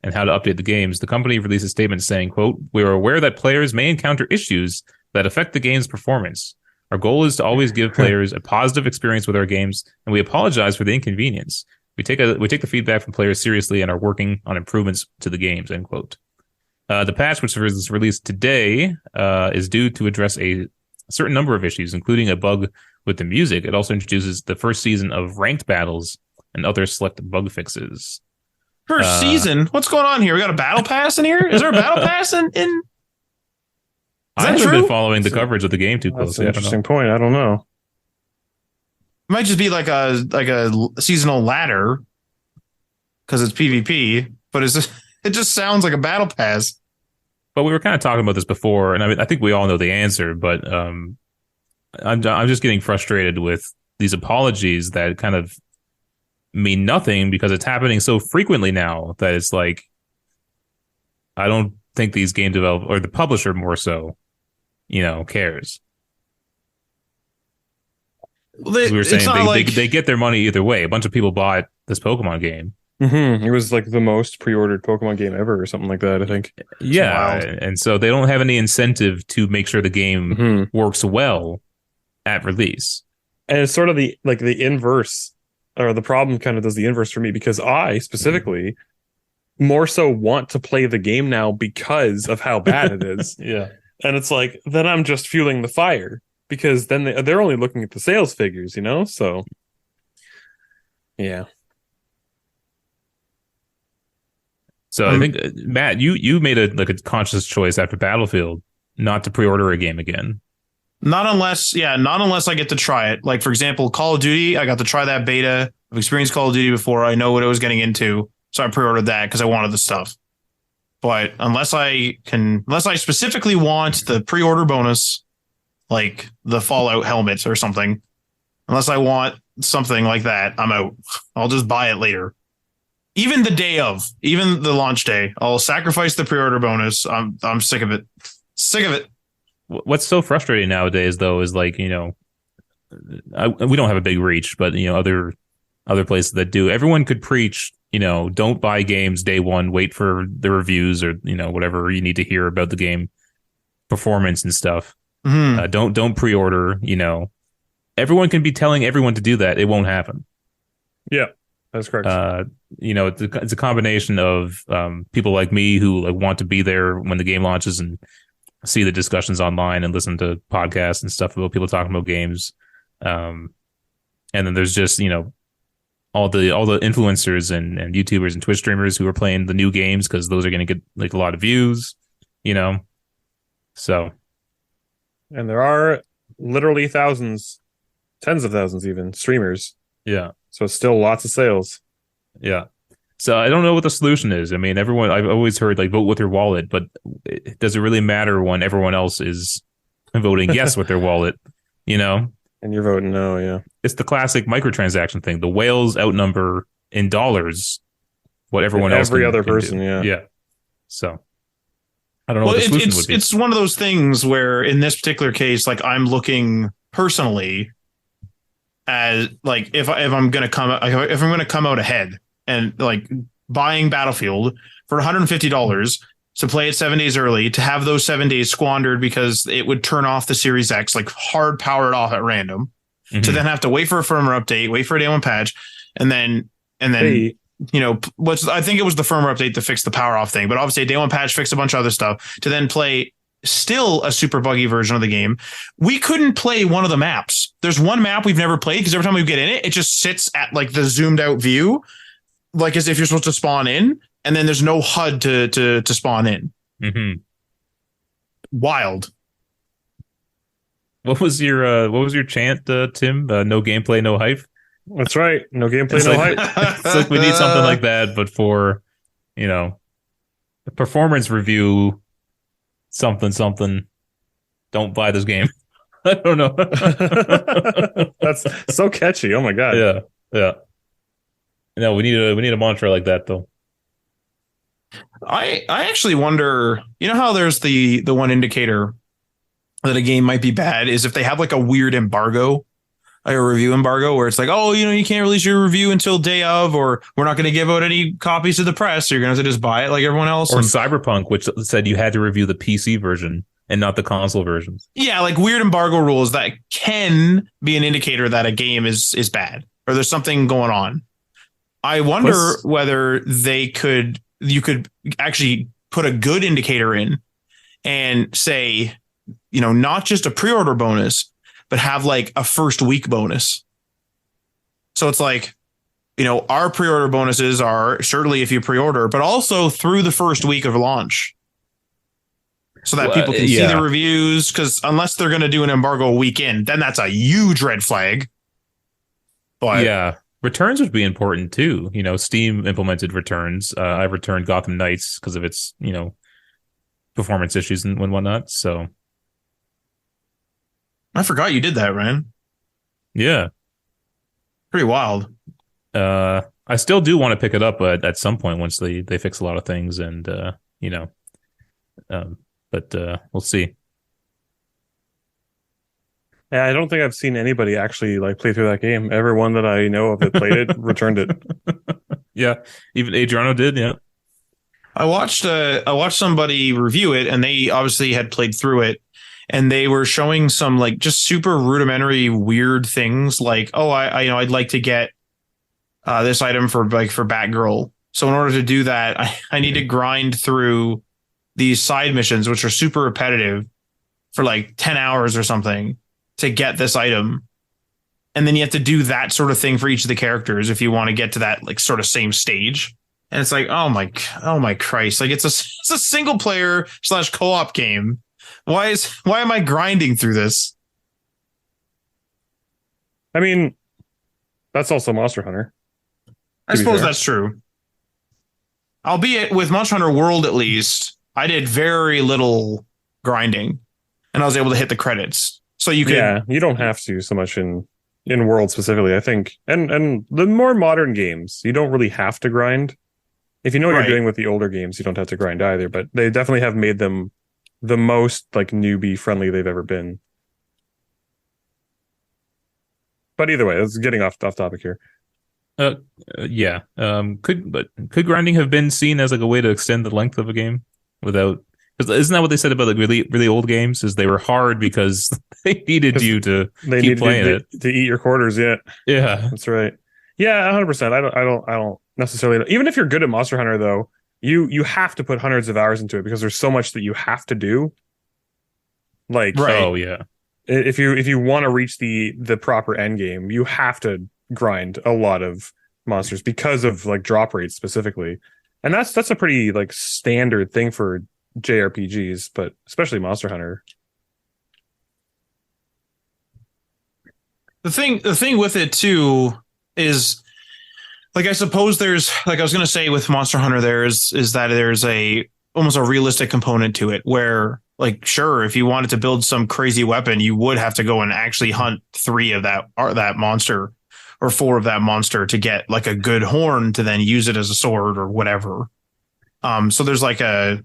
and how to update the games. The company released a statement saying, quote, "We are aware that players may encounter issues that affect the game's performance. Our goal is to always give players a positive experience with our games, and we apologize for the inconvenience. We take the feedback from players seriously and are working on improvements to the games," end quote. The patch, which was released today, is due to address a certain number of issues, including a bug with the music. It also introduces the first season of ranked battles and other select bug fixes. First season? What's going on here? We got a battle pass in here? Is there a battle pass in? I haven't been following the coverage of the game too closely. That's an interesting point. I don't know. It might just be like a seasonal ladder because it's PvP, but it just sounds like a battle pass. But we were kind of talking about this before, and I think we all know the answer. But I'm just getting frustrated with these apologies that kind of mean nothing because it's happening so frequently now that it's like I don't think these game developers or the publisher more so, cares. Well, we were saying they get their money either way. A bunch of people bought this Pokemon game. Mm-hmm. It was like the most pre-ordered Pokemon game ever or something like that, I think. Yeah, and so they don't have any incentive to make sure the game works well at release. And it's sort of the inverse, or the problem kind of does the inverse for me, because I specifically more so want to play the game now because of how bad it is. Yeah. And it's like, then I'm just fueling the fire because then they're only looking at the sales figures, so yeah. So I think Matt, you made a conscious choice after Battlefield not to pre-order a game again. Not unless I get to try it. Like, for example, Call of Duty, I got to try that beta. I've experienced Call of Duty before. I know what I was getting into. So I pre-ordered that because I wanted the stuff. But unless I specifically want the pre-order bonus, like the Fallout helmets or something, unless I want something like that, I'm out. I'll just buy it later. Even the launch day, I'll sacrifice the pre-order bonus. I'm sick of it. Sick of it. What's so frustrating nowadays, though, is like, we don't have a big reach, but other places that do. Everyone could preach, don't buy games day one, wait for the reviews or whatever you need to hear about the game performance and stuff. Mm-hmm. Don't pre-order. Everyone can be telling everyone to do that. It won't happen. Yeah, that's correct. It's a combination of people like me who want to be there when the game launches and see the discussions online and listen to podcasts and stuff about people talking about games. And then there's just, all the influencers and YouTubers and Twitch streamers who are playing the new games because those are going to get like a lot of views, so. And there are literally thousands, tens of thousands even, streamers. Yeah. So it's still lots of sales. Yeah. So I don't know what the solution is. I mean, I've always heard like vote with your wallet, but does it really matter when everyone else is voting yes with their wallet, And you're voting no, yeah. It's the classic microtransaction thing. The whales outnumber in dollars what everyone else every other person, yeah. Yeah. So I don't know what the solution would be. It's one of those things where in this particular case, like I'm looking personally as like if I'm going to come out ahead. And like buying Battlefield for $150 to play it 7 days early, to have those 7 days squandered because it would turn off the Series X, like hard powered off at random, to then have to wait for a firmware update, wait for a day one patch, and then I think it was the firmware update to fix the power off thing, but obviously a day one patch fixed a bunch of other stuff to then play still a super buggy version of the game. We couldn't play one of the maps. There's one map we've never played because every time we get in it, it just sits at like the zoomed out view, like as if you're supposed to spawn in, and then there's no HUD to spawn in. Mm-hmm. Wild. What was your chant, Tim? No gameplay, no hype. That's right. No gameplay, no hype. It's like we need something like that, but for a performance review, something. Don't buy this game. I don't know. That's so catchy. Oh my god. Yeah. No, we need a mantra like that though. I actually wonder, how there's the one indicator that a game might be bad is if they have like a weird embargo, like a review embargo where it's like, oh, you can't release your review until day of, or we're not going to give out any copies to the press. So you're going to have to just buy it like everyone else. Or Cyberpunk, which said you had to review the PC version and not the console versions. Yeah, like weird embargo rules that can be an indicator that a game is bad or there's something going on. I wonder whether you could actually put a good indicator in and say, not just a pre-order bonus, but have like a first week bonus. So it's like, our pre-order bonuses are certainly if you pre-order, but also through the first week of launch. So that people can see the reviews, because unless they're going to do an embargo weekend, then that's a huge red flag. But yeah. Returns would be important too. Steam implemented returns. I returned Gotham Knights because of its, performance issues and whatnot. So I forgot you did that, Ryan. Yeah. Pretty wild. I still do want to pick it up at some point once they fix a lot of things and, but we'll see. Yeah, I don't think I've seen anybody actually like play through that game. Everyone that I know of that played it returned it. Yeah, even Adriano did. Yeah, I watched somebody review it, and they obviously had played through it, and they were showing some like just super rudimentary weird things, like, oh, I'd like to get this item for Batgirl. So in order to do that, I need to grind through these side missions, which are super repetitive, for like 10 hours or something to get this item. And then you have to do that sort of thing for each of the characters if you want to get to that like sort of same stage. And it's like, oh my Christ. Like it's a single player / co-op game. Why am I grinding through this? I mean, that's also Monster Hunter. I suppose that's true. Albeit with Monster Hunter World, at least, I did very little grinding and I was able to hit the credits. So you could. Yeah, you don't have to so much in World specifically, I think. And the more modern games, you don't really have to grind. If you know what you're doing with the older games, you don't have to grind either. But they definitely have made them the most like newbie friendly they've ever been. But either way, it's getting off topic here. Yeah. Could grinding have been seen as like a way to extend the length of a game without? Because isn't that what they said about like really old games? Is they were hard because they needed you to keep playing it to eat your quarters. Yeah, yeah, that's right. Yeah, 100%. I don't necessarily. Even if you're good at Monster Hunter, though, you have to put hundreds of hours into it because there's so much that you have to do. Like, oh yeah. If you want to reach the proper end game, you have to grind a lot of monsters because of like drop rates specifically, and that's a pretty like standard thing for JRPGs, but especially Monster Hunter. The thing with it too is, like, I suppose there's, like I was gonna say with Monster Hunter, is that there's almost a realistic component to it where, like, sure, if you wanted to build some crazy weapon, you would have to go and actually hunt 3 of that monster or 4 of that monster to get like a good horn to then use it as a sword or whatever. So there's a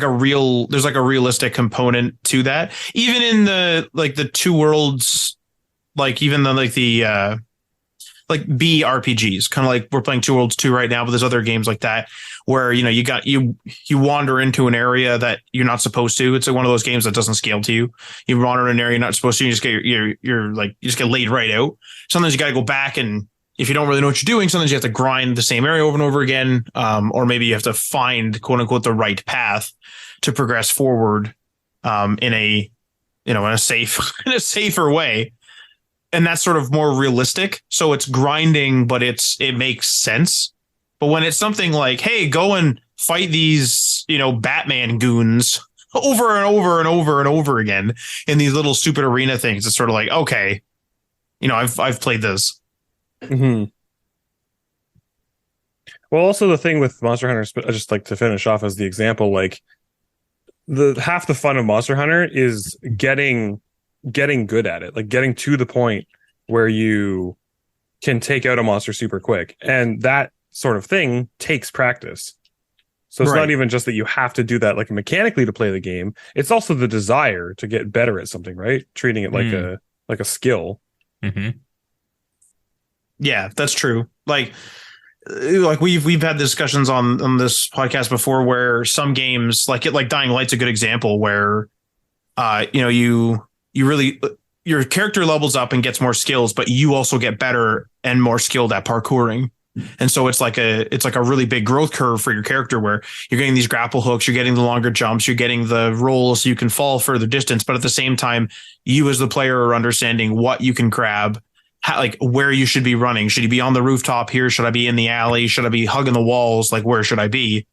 realistic component to that. Even in the Two Worlds, like even the B RPGs, kind of like we're playing Two Worlds 2 right now, but there's other games like that where, you know, you wander into an area that you're not supposed to. It's like one of those games that doesn't scale to you. You wander in an area you're not supposed to, you just get you just get laid right out. Sometimes you got to go back, and if you don't really know what you're doing, sometimes you have to grind the same area over and over again. Or maybe you have to find, quote unquote, the right path to progress forward in a safer way. And that's sort of more realistic. So it's grinding, but it makes sense. But when it's something like, hey, go and fight these, Batman goons over and over and over and over again in these little stupid arena things, it's sort of like, okay, I've played this. Mm-hmm. Well, also the thing with Monster Hunter, just like to finish off as the example, like half the fun of Monster Hunter is getting good at it, like getting to the point where you can take out a monster super quick, and that sort of thing takes practice. So it's not even just that you have to do that like mechanically to play the game, it's also the desire to get better at something, right? Treating it like a skill. Mm-hmm. Yeah, that's true. Like we've had discussions on this podcast before where some games like Dying Light's a good example where you really, your character levels up and gets more skills, but you also get better and more skilled at parkouring. And so it's like a really big growth curve for your character where you're getting these grapple hooks, you're getting the longer jumps, you're getting the rolls so you can fall further distance. But at the same time, you as the player are understanding what you can grab, where you should be running. Should you be on the rooftop here? Should I be in the alley? Should I be hugging the walls? Like, where should I be?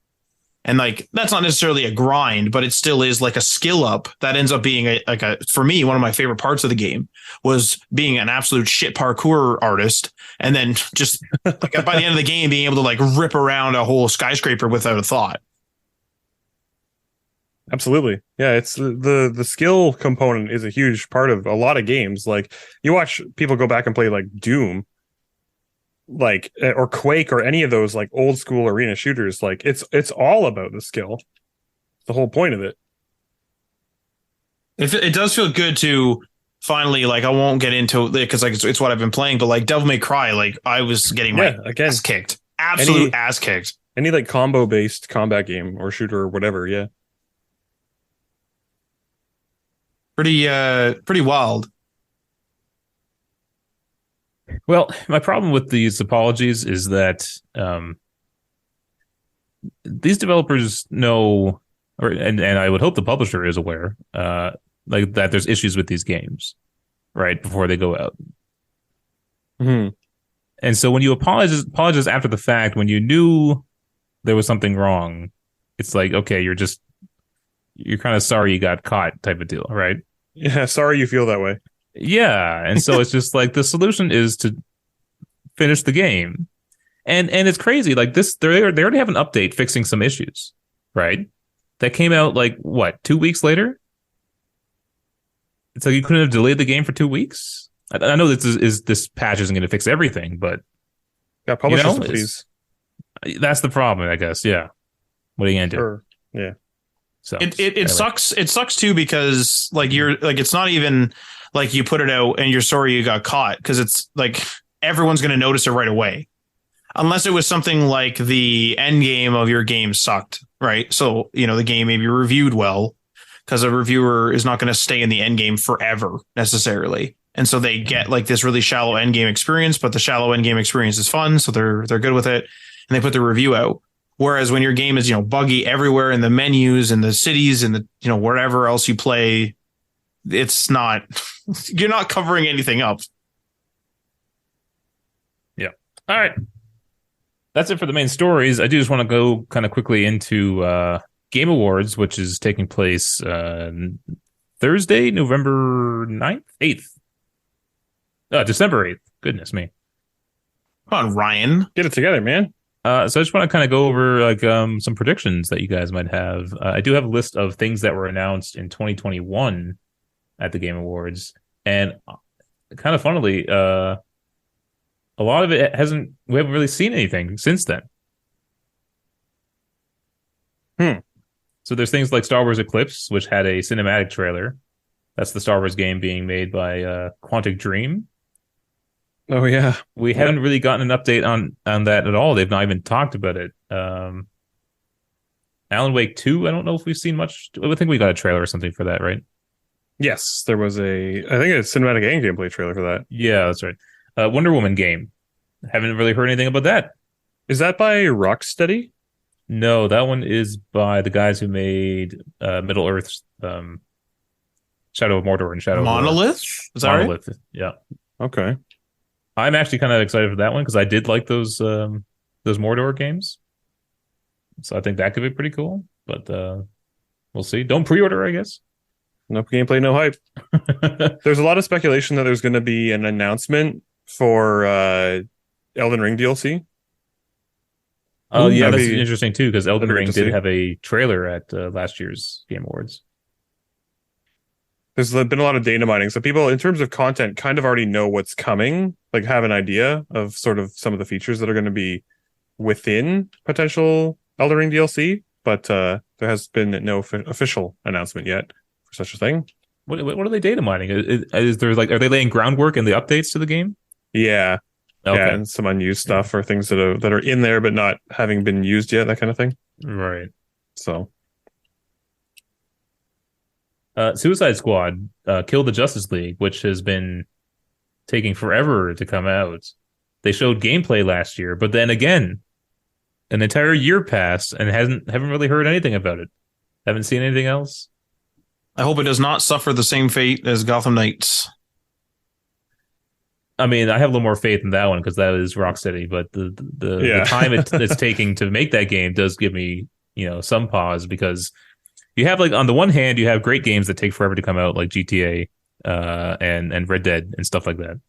And like, that's not necessarily a grind, but it still is like a skill up that ends up being for me, one of my favorite parts of the game was being an absolute shit parkour artist. And then just like by the end of the game, being able to like rip around a whole skyscraper without a thought. Absolutely. Yeah. It's the skill component is a huge part of a lot of games. Like you watch people go back and play like Doom, like, or Quake, or any of those like old school arena shooters. Like it's all about the skill. The whole point of it. It does feel good to finally, like, I won't get into it because like it's what I've been playing, but like Devil May Cry, like I was getting my ass kicked, ass kicked. Any like combo based combat game or shooter or whatever, yeah. Pretty wild. Well, my problem with these apologies is that these developers know, and I would hope the publisher is aware, like that there's issues with these games, right, before they go out. Mm-hmm. And so when you apologize after the fact, when you knew there was something wrong, it's like, okay, you're kind of sorry you got caught type of deal, right? Yeah, sorry you feel that way. Yeah. And so it's just like the solution is to finish the game. And it's crazy. Like this, they already have an update fixing some issues, right? That came out like what, 2 weeks later? It's like you couldn't have delayed the game for 2 weeks. I know this patch isn't going to fix everything, but Yeah, publishers to please. That's the problem, I guess. Yeah. What are you gonna do? Sure. Yeah. So it sucks. It sucks too because like you're like it's not even like you put it out and you're sorry you got caught because it's like everyone's going to notice it right away, unless it was something like the end game of your game sucked, right? So the game maybe reviewed well because a reviewer is not going to stay in the end game forever necessarily, and so they get like this really shallow end game experience, but the shallow end game experience is fun, so they're good with it, and they put the review out. Whereas when your game is, buggy everywhere in the menus and the cities and the, wherever else you play, it's not, you're not covering anything up. Yeah. All right. That's it for the main stories. I do just want to go kind of quickly into Game Awards, which is taking place Thursday, November 9th, 8th. December 8th. Goodness me. Come on, Ryan. Get it together, man. So I just want to kind of go over like some predictions that you guys might have. I do have a list of things that were announced in 2021 at the Game Awards, and kind of funnily, a lot of it we haven't really seen anything since then. So there's things like Star Wars Eclipse, which had a cinematic trailer. That's the Star Wars game being made by Quantic Dream. Oh yeah, we haven't really gotten an update on that at all. They've not even talked about it. Alan Wake 2, I don't know if we've seen much. I think we got a trailer or something for that, right? Yes, there was I think a cinematic and gameplay trailer for that. Yeah, that's right. Wonder Woman game. Haven't really heard anything about that. Is that by Rocksteady? No, that one is by the guys who made Middle Earth's Shadow of Mordor and Shadow Monolith? Is that Monolith, right? Yeah. Okay. I'm actually kind of excited for that one because I did like those Mordor games, so I think that could be pretty cool. But we'll see. Don't pre-order, I guess. No gameplay, no hype. There's a lot of speculation that there's going to be an announcement for Elden Ring DLC. Oh yeah, that's interesting too because Elden Ring did have a trailer at last year's Game Awards. There's been a lot of data mining. So people, in terms of content, kind of already know what's coming, like have an idea of sort of some of the features that are going to be within potential Elden Ring DLC. But there has been no official announcement yet for such a thing. What are they data mining? Is there like, are they laying groundwork in the updates to the game? Yeah. Okay. Yeah, and some unused stuff or things that are in there but not having been used yet, that kind of thing. Right. So. Suicide Squad, Kill the Justice League, which has been taking forever to come out. They showed gameplay last year, but then again, an entire year passed and haven't really heard anything about it. Haven't seen anything else. I hope it does not suffer the same fate as Gotham Knights. I mean, I have a little more faith in that one because that is Rocksteady, but the time it's taking to make that game does give me, some pause because you have like on the one hand, you have great games that take forever to come out, like GTA and Red Dead and stuff like that.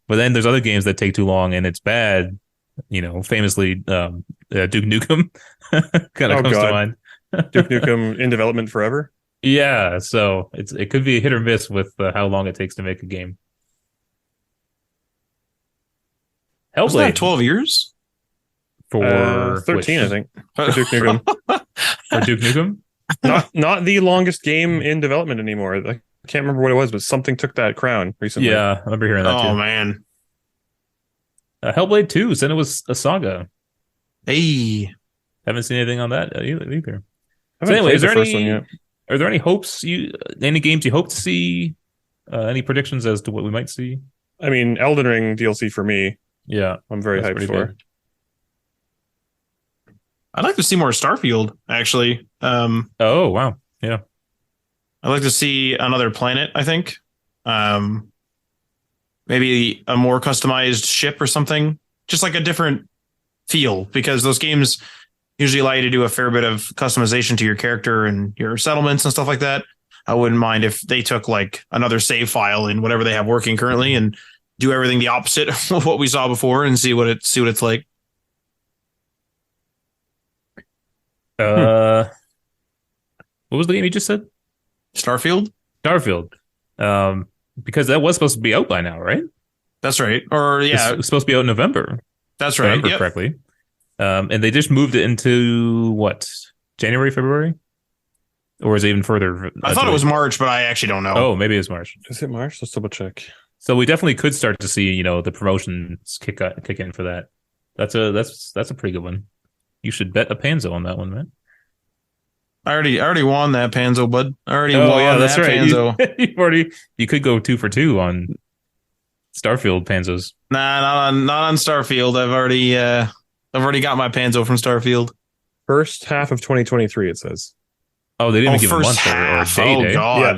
But then there's other games that take too long and it's bad. Famously, Duke Nukem kind of comes to mind. Duke Nukem in development forever. Yeah, so it could be a hit or miss with how long it takes to make a game. Hellblade. Was that 12 years? For 13, I think. For Duke Nukem. For Duke Nukem? Not the longest game in development anymore. I can't remember what it was, but something took that crown recently. Yeah, I remember hearing that too. Oh, man. Hellblade 2 said it was a saga. Hey. Haven't seen anything on that either. So anyway, are there any hopes any games you hope to see? Any predictions as to what we might see? I mean, Elden Ring DLC for me. Yeah. I'm very hyped for. Good. I'd like to see more Starfield, actually. Oh, wow. Yeah. I'd like to see another planet, I think. Maybe a more customized ship or something. just like a different feel, because those games usually allow you to do a fair bit of customization to your character and your settlements and stuff like that. I wouldn't mind if they took like another save file in whatever they have working currently and do everything the opposite of what we saw before and see what it's like. What was the game you just said? Starfield? Starfield. Because that was supposed to be out by now, right? That's right. Or yeah, it's supposed to be out in November. That's right. If I remember correctly. And they just moved it into what? January, February? Or is it even further? I thought it was March, but I actually don't know. Oh, maybe it's March. Is it March? Let's double check. So we definitely could start to see, the promotions kick in for that. That's a pretty good one. You should bet a Panzo on that one, man. I already won that Panzo, bud. I already won that Panzo. You could go 2 for 2 on Starfield Panzos. Nah, not on Starfield. I've already got my Panzo from Starfield. First half of 2023, it says. Oh, they didn't give a month half. or a date. Oh God.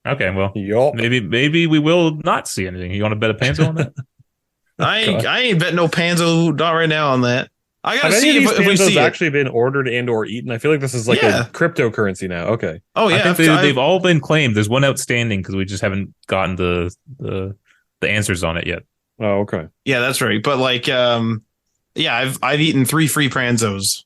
Yeah. Okay, well, maybe we will not see anything. You want to bet a Panzo on that? I ain't betting no Panzo not right now on that. I gotta see if we see actually been ordered and or eaten. I feel like this is like a cryptocurrency now. Okay. Oh yeah, I think they've all been claimed. There's one outstanding because we just haven't gotten the answers on it yet. Oh, okay. Yeah, that's right. But like, I've eaten 3 free Panzos.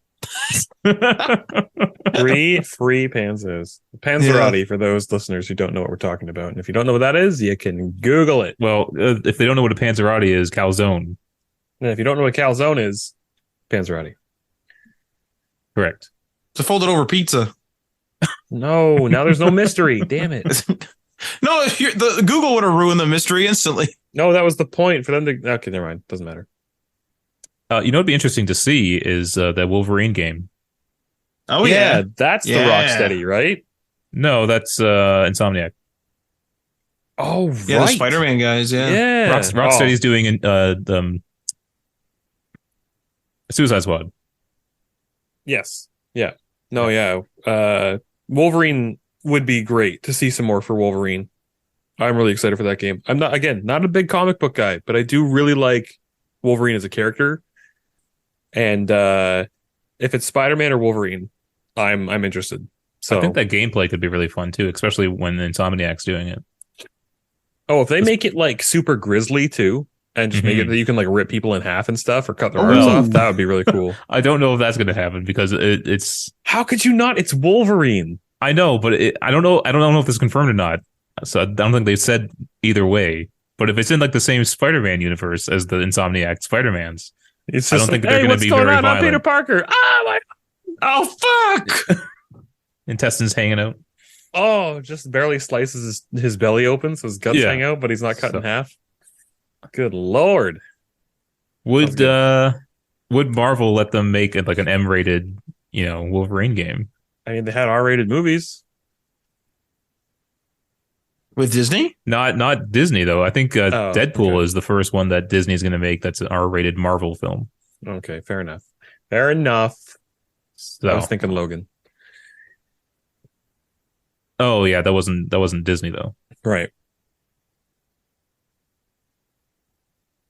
3 free Panzos. Panzerotti for those listeners who don't know what we're talking about. And if you don't know what that is, you can Google it. Well, if they don't know what a Panzerotti is, calzone. And if you don't know what calzone is, Panzerotti. Correct. It's a folded over pizza. No, now there's no mystery. Damn it. No, the Google would have ruined the mystery instantly. No, that was the point for them to. Okay, never mind. Doesn't matter. What'd be interesting to see is that Wolverine game. Oh yeah, that's the Rocksteady, right? No, that's Insomniac. Oh, yeah, right. The Spider-Man guys. Yeah. Rocksteady's doing the Suicide Squad. Yes. Yeah. No. Yeah. Wolverine would be great to see some more for Wolverine. I'm really excited for that game. I'm not a big comic book guy, but I do really like Wolverine as a character. And if it's Spider-Man or Wolverine, I'm interested. So I think that gameplay could be really fun too, especially when Insomniac's doing it. Oh, if they make it like super grisly too, and just make it that you can like rip people in half and stuff or cut their arms off, that would be really cool. I don't know if that's going to happen because it's. How could you not? It's Wolverine. I know, but I don't know. I don't know if it's confirmed or not. So I don't think they've said either way. But if it's in like the same Spider-Man universe as the Insomniac Spider-Mans, I don't think they're going to be very violent. I'm Peter Parker. Oh fuck! Intestines hanging out. Oh, just barely slices his belly open so his guts hang out, but he's not cut in half. Good Lord. Would Marvel let them make it like an M-rated, Wolverine game? I mean, they had R-rated movies. With Disney? Not Disney, though. I think Deadpool is the first one that Disney's going to make that's an R-rated Marvel film. Okay, fair enough. Fair enough. So. I was thinking Logan. Oh, yeah, that wasn't Disney, though. Right.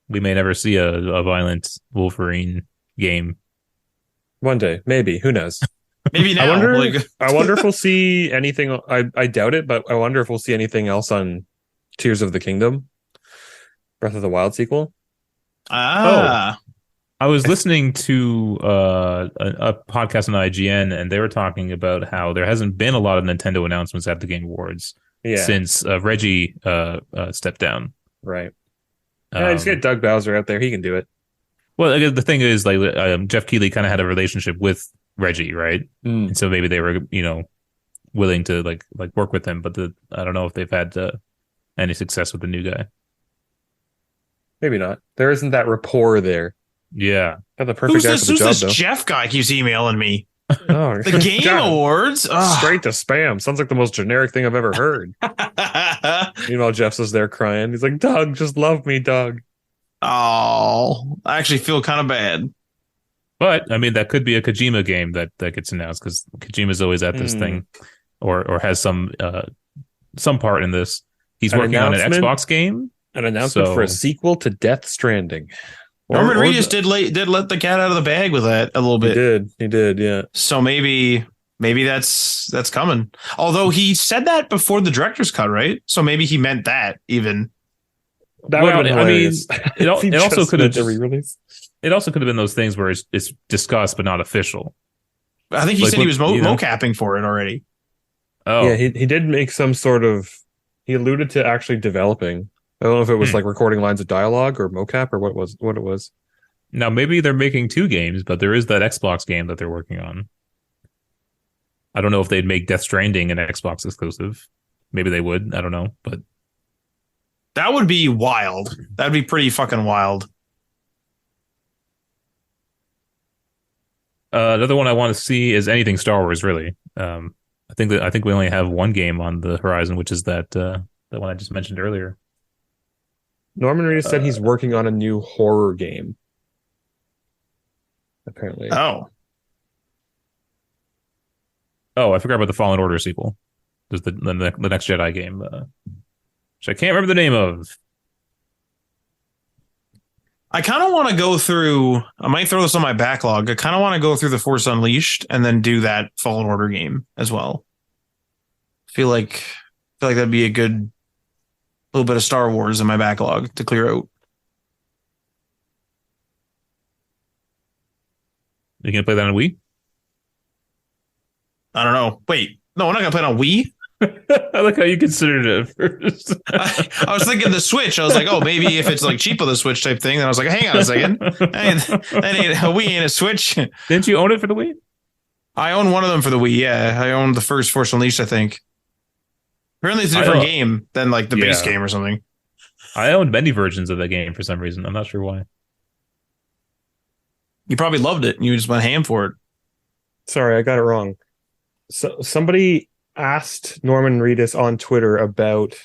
We may never see a violent Wolverine game. One day, maybe. Who knows? Maybe now. I wonder if we'll see anything. I doubt it, but I wonder if we'll see anything else on Tears of the Kingdom, Breath of the Wild sequel. I was listening to a podcast on IGN, and they were talking about how there hasn't been a lot of Nintendo announcements at the Game Awards since Reggie stepped down. Right. Just get Doug Bowser out there; he can do it. Well, the thing is, like Jeff Keighley kind of had a relationship with Reggie, right? And so maybe they were, willing to like work with him, but I don't know if they've had any success with the new guy. Maybe not. There isn't that rapport there. Yeah, got the perfect guy for the job. Who's this though. Jeff guy keeps emailing me? Oh, the Game Awards, straight to spam. Sounds like the most generic thing I've ever heard. Meanwhile, Jeff's just there crying. He's like, "Doug, just love me, Doug." Oh, I actually feel kind of bad. But I mean, that could be a Kojima game that gets announced because Kojima's always at this thing, or has some part in this. He's working on an Xbox game. An announcement for a sequel to Death Stranding. Norman Reedus did let the cat out of the bag with that a little bit. He did, yeah. So maybe that's coming. Although he said that before the director's cut, right? So maybe he meant that even. That would have been hilarious. It also could have re-release. It also could have been those things where it's discussed but not official. I think he said he was mocapping for it already. Oh, yeah, he did make some sort of. He alluded to actually developing. I don't know if it was like recording lines of dialogue or mocap or what it was. Now maybe they're making 2 games, but there is that Xbox game that they're working on. I don't know if they'd make Death Stranding an Xbox exclusive. Maybe they would. I don't know, but that would be wild. That'd be pretty fucking wild. Another one I want to see is anything Star Wars. Really, I think we only have one game on the horizon, which is that one I just mentioned earlier. Norman Reedus said he's working on a new horror game. Apparently. Oh, I forgot about the Fallen Order sequel. There's the Next Jedi game, which I can't remember the name of. I kind of want to go through. I might throw this on my backlog. I kind of want to go through the Force Unleashed and then do that Fallen Order game as well. Feel like that'd be a good little bit of Star Wars in my backlog to clear out. You gonna play that on Wii? I don't know. Wait, no, we're not gonna play it on Wii. I like how you considered it at first. I was thinking the Switch. I was like, oh, maybe if it's like cheap on the Switch type thing. Then I was like, hang on a second. Wii ain't a Switch. Didn't you own it for the Wii? I own one of them for the Wii. Yeah, I owned the first Force Unleashed, I think. Apparently, it's a different game than like the base game or something. I owned many versions of that game for some reason. I'm not sure why. You probably loved it and you just went ham for it. Sorry, I got it wrong. So somebody asked Norman Reedus on Twitter about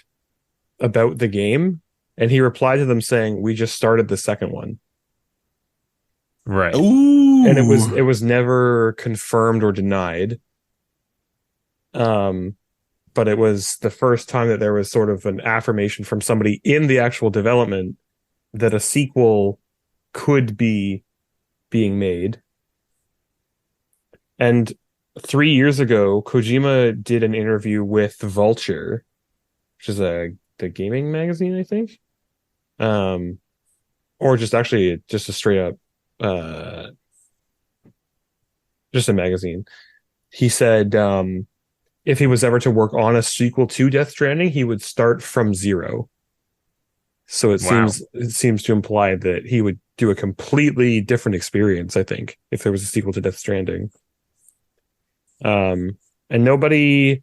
the game, and he replied to them saying, "We just started the second one." Right. Ooh. And it was never confirmed or denied. But it was the first time that there was sort of an affirmation from somebody in the actual development that a sequel could be being made. And 3 years ago, Kojima did an interview with Vulture, which is the gaming magazine, I think. Or just a straight up just a magazine. He said if he was ever to work on a sequel to Death Stranding, he would start from zero. So it seems to imply that he would do a completely different experience, I think, if there was a sequel to Death Stranding. And nobody,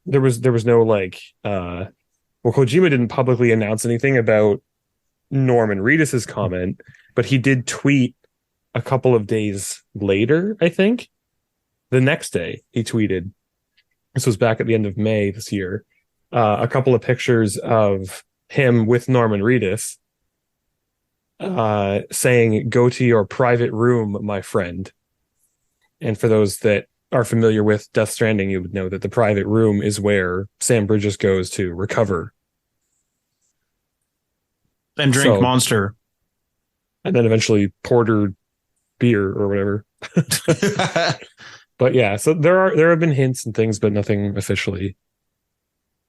there was no like, Kojima didn't publicly announce anything about Norman Reedus's comment, but he did tweet a couple of days later, I think. The next day he tweeted, this was back at the end of May this year, a couple of pictures of him with Norman Reedus, saying, "Go to your private room, my friend." And for those that are familiar with Death Stranding, you would know that the private room is where Sam Bridges goes to recover and drink Monster, and then eventually porter beer or whatever. But yeah, so there have been hints and things, but nothing officially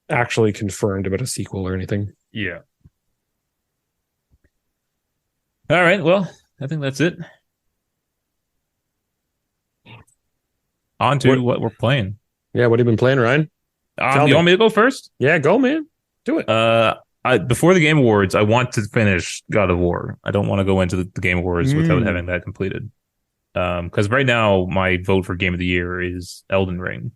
actually confirmed about a sequel or anything. Yeah. All right. Well, I think that's it. On to what we're playing. Yeah, what have you been playing, Ryan? You want me to go first? Yeah, go, man. Do it. Before the Game Awards, I want to finish God of War. I don't want to go into the Game Awards without having that completed. Because right now, my vote for Game of the Year is Elden Ring.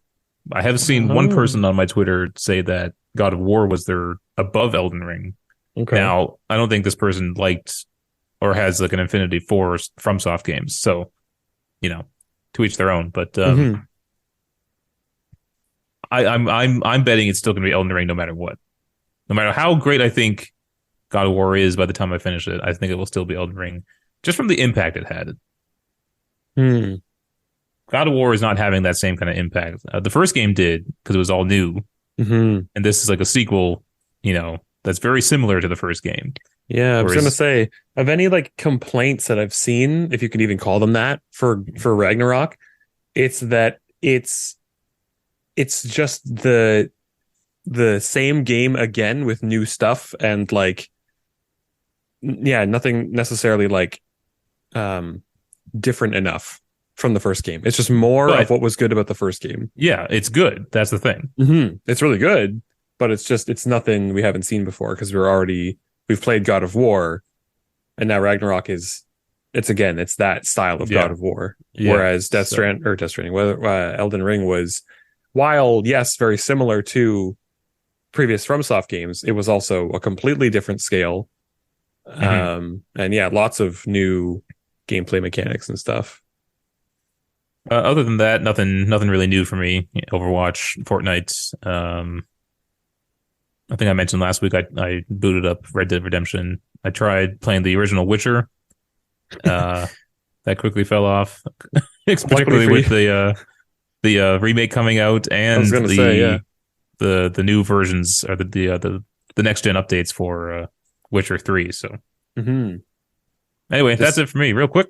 I have seen one person on my Twitter say that God of War was above Elden Ring. Okay. Now, I don't think this person liked or has like an affinity for FromSoft games. So, to each their own. But I'm betting it's still going to be Elden Ring no matter what. No matter how great I think God of War is by the time I finish it, I think it will still be Elden Ring, just from the impact it had. God of War is not having that same kind of impact. The first game did, because it was all new. And this is like a sequel, that's very similar to the first game. Yeah, I Or was gonna say, of any like complaints that I've seen, if you could even call them that, for Ragnarok, it's that it's just the same game again with new stuff and like yeah, nothing necessarily like um different enough from the first game. It's just more of but what was good about the first game. yeah, it's good. That's the thing. It's really good, but it's nothing we haven't seen before because we've played God of War, and now Ragnarok it's that style of Yeah. God of War. Yeah. Whereas Death Stranding, Elden Ring was, while yes, very similar to previous FromSoft games, it was also a completely different scale. And yeah, lots of new gameplay mechanics and stuff. Other than that, nothing really new for me. Overwatch, Fortnite. I think I mentioned last week I booted up Red Dead Redemption. I tried playing the original Witcher. That quickly fell off, particularly with the remake coming out and the new versions or the next gen updates for Witcher 3. So anyway, that's it for me. Real quick.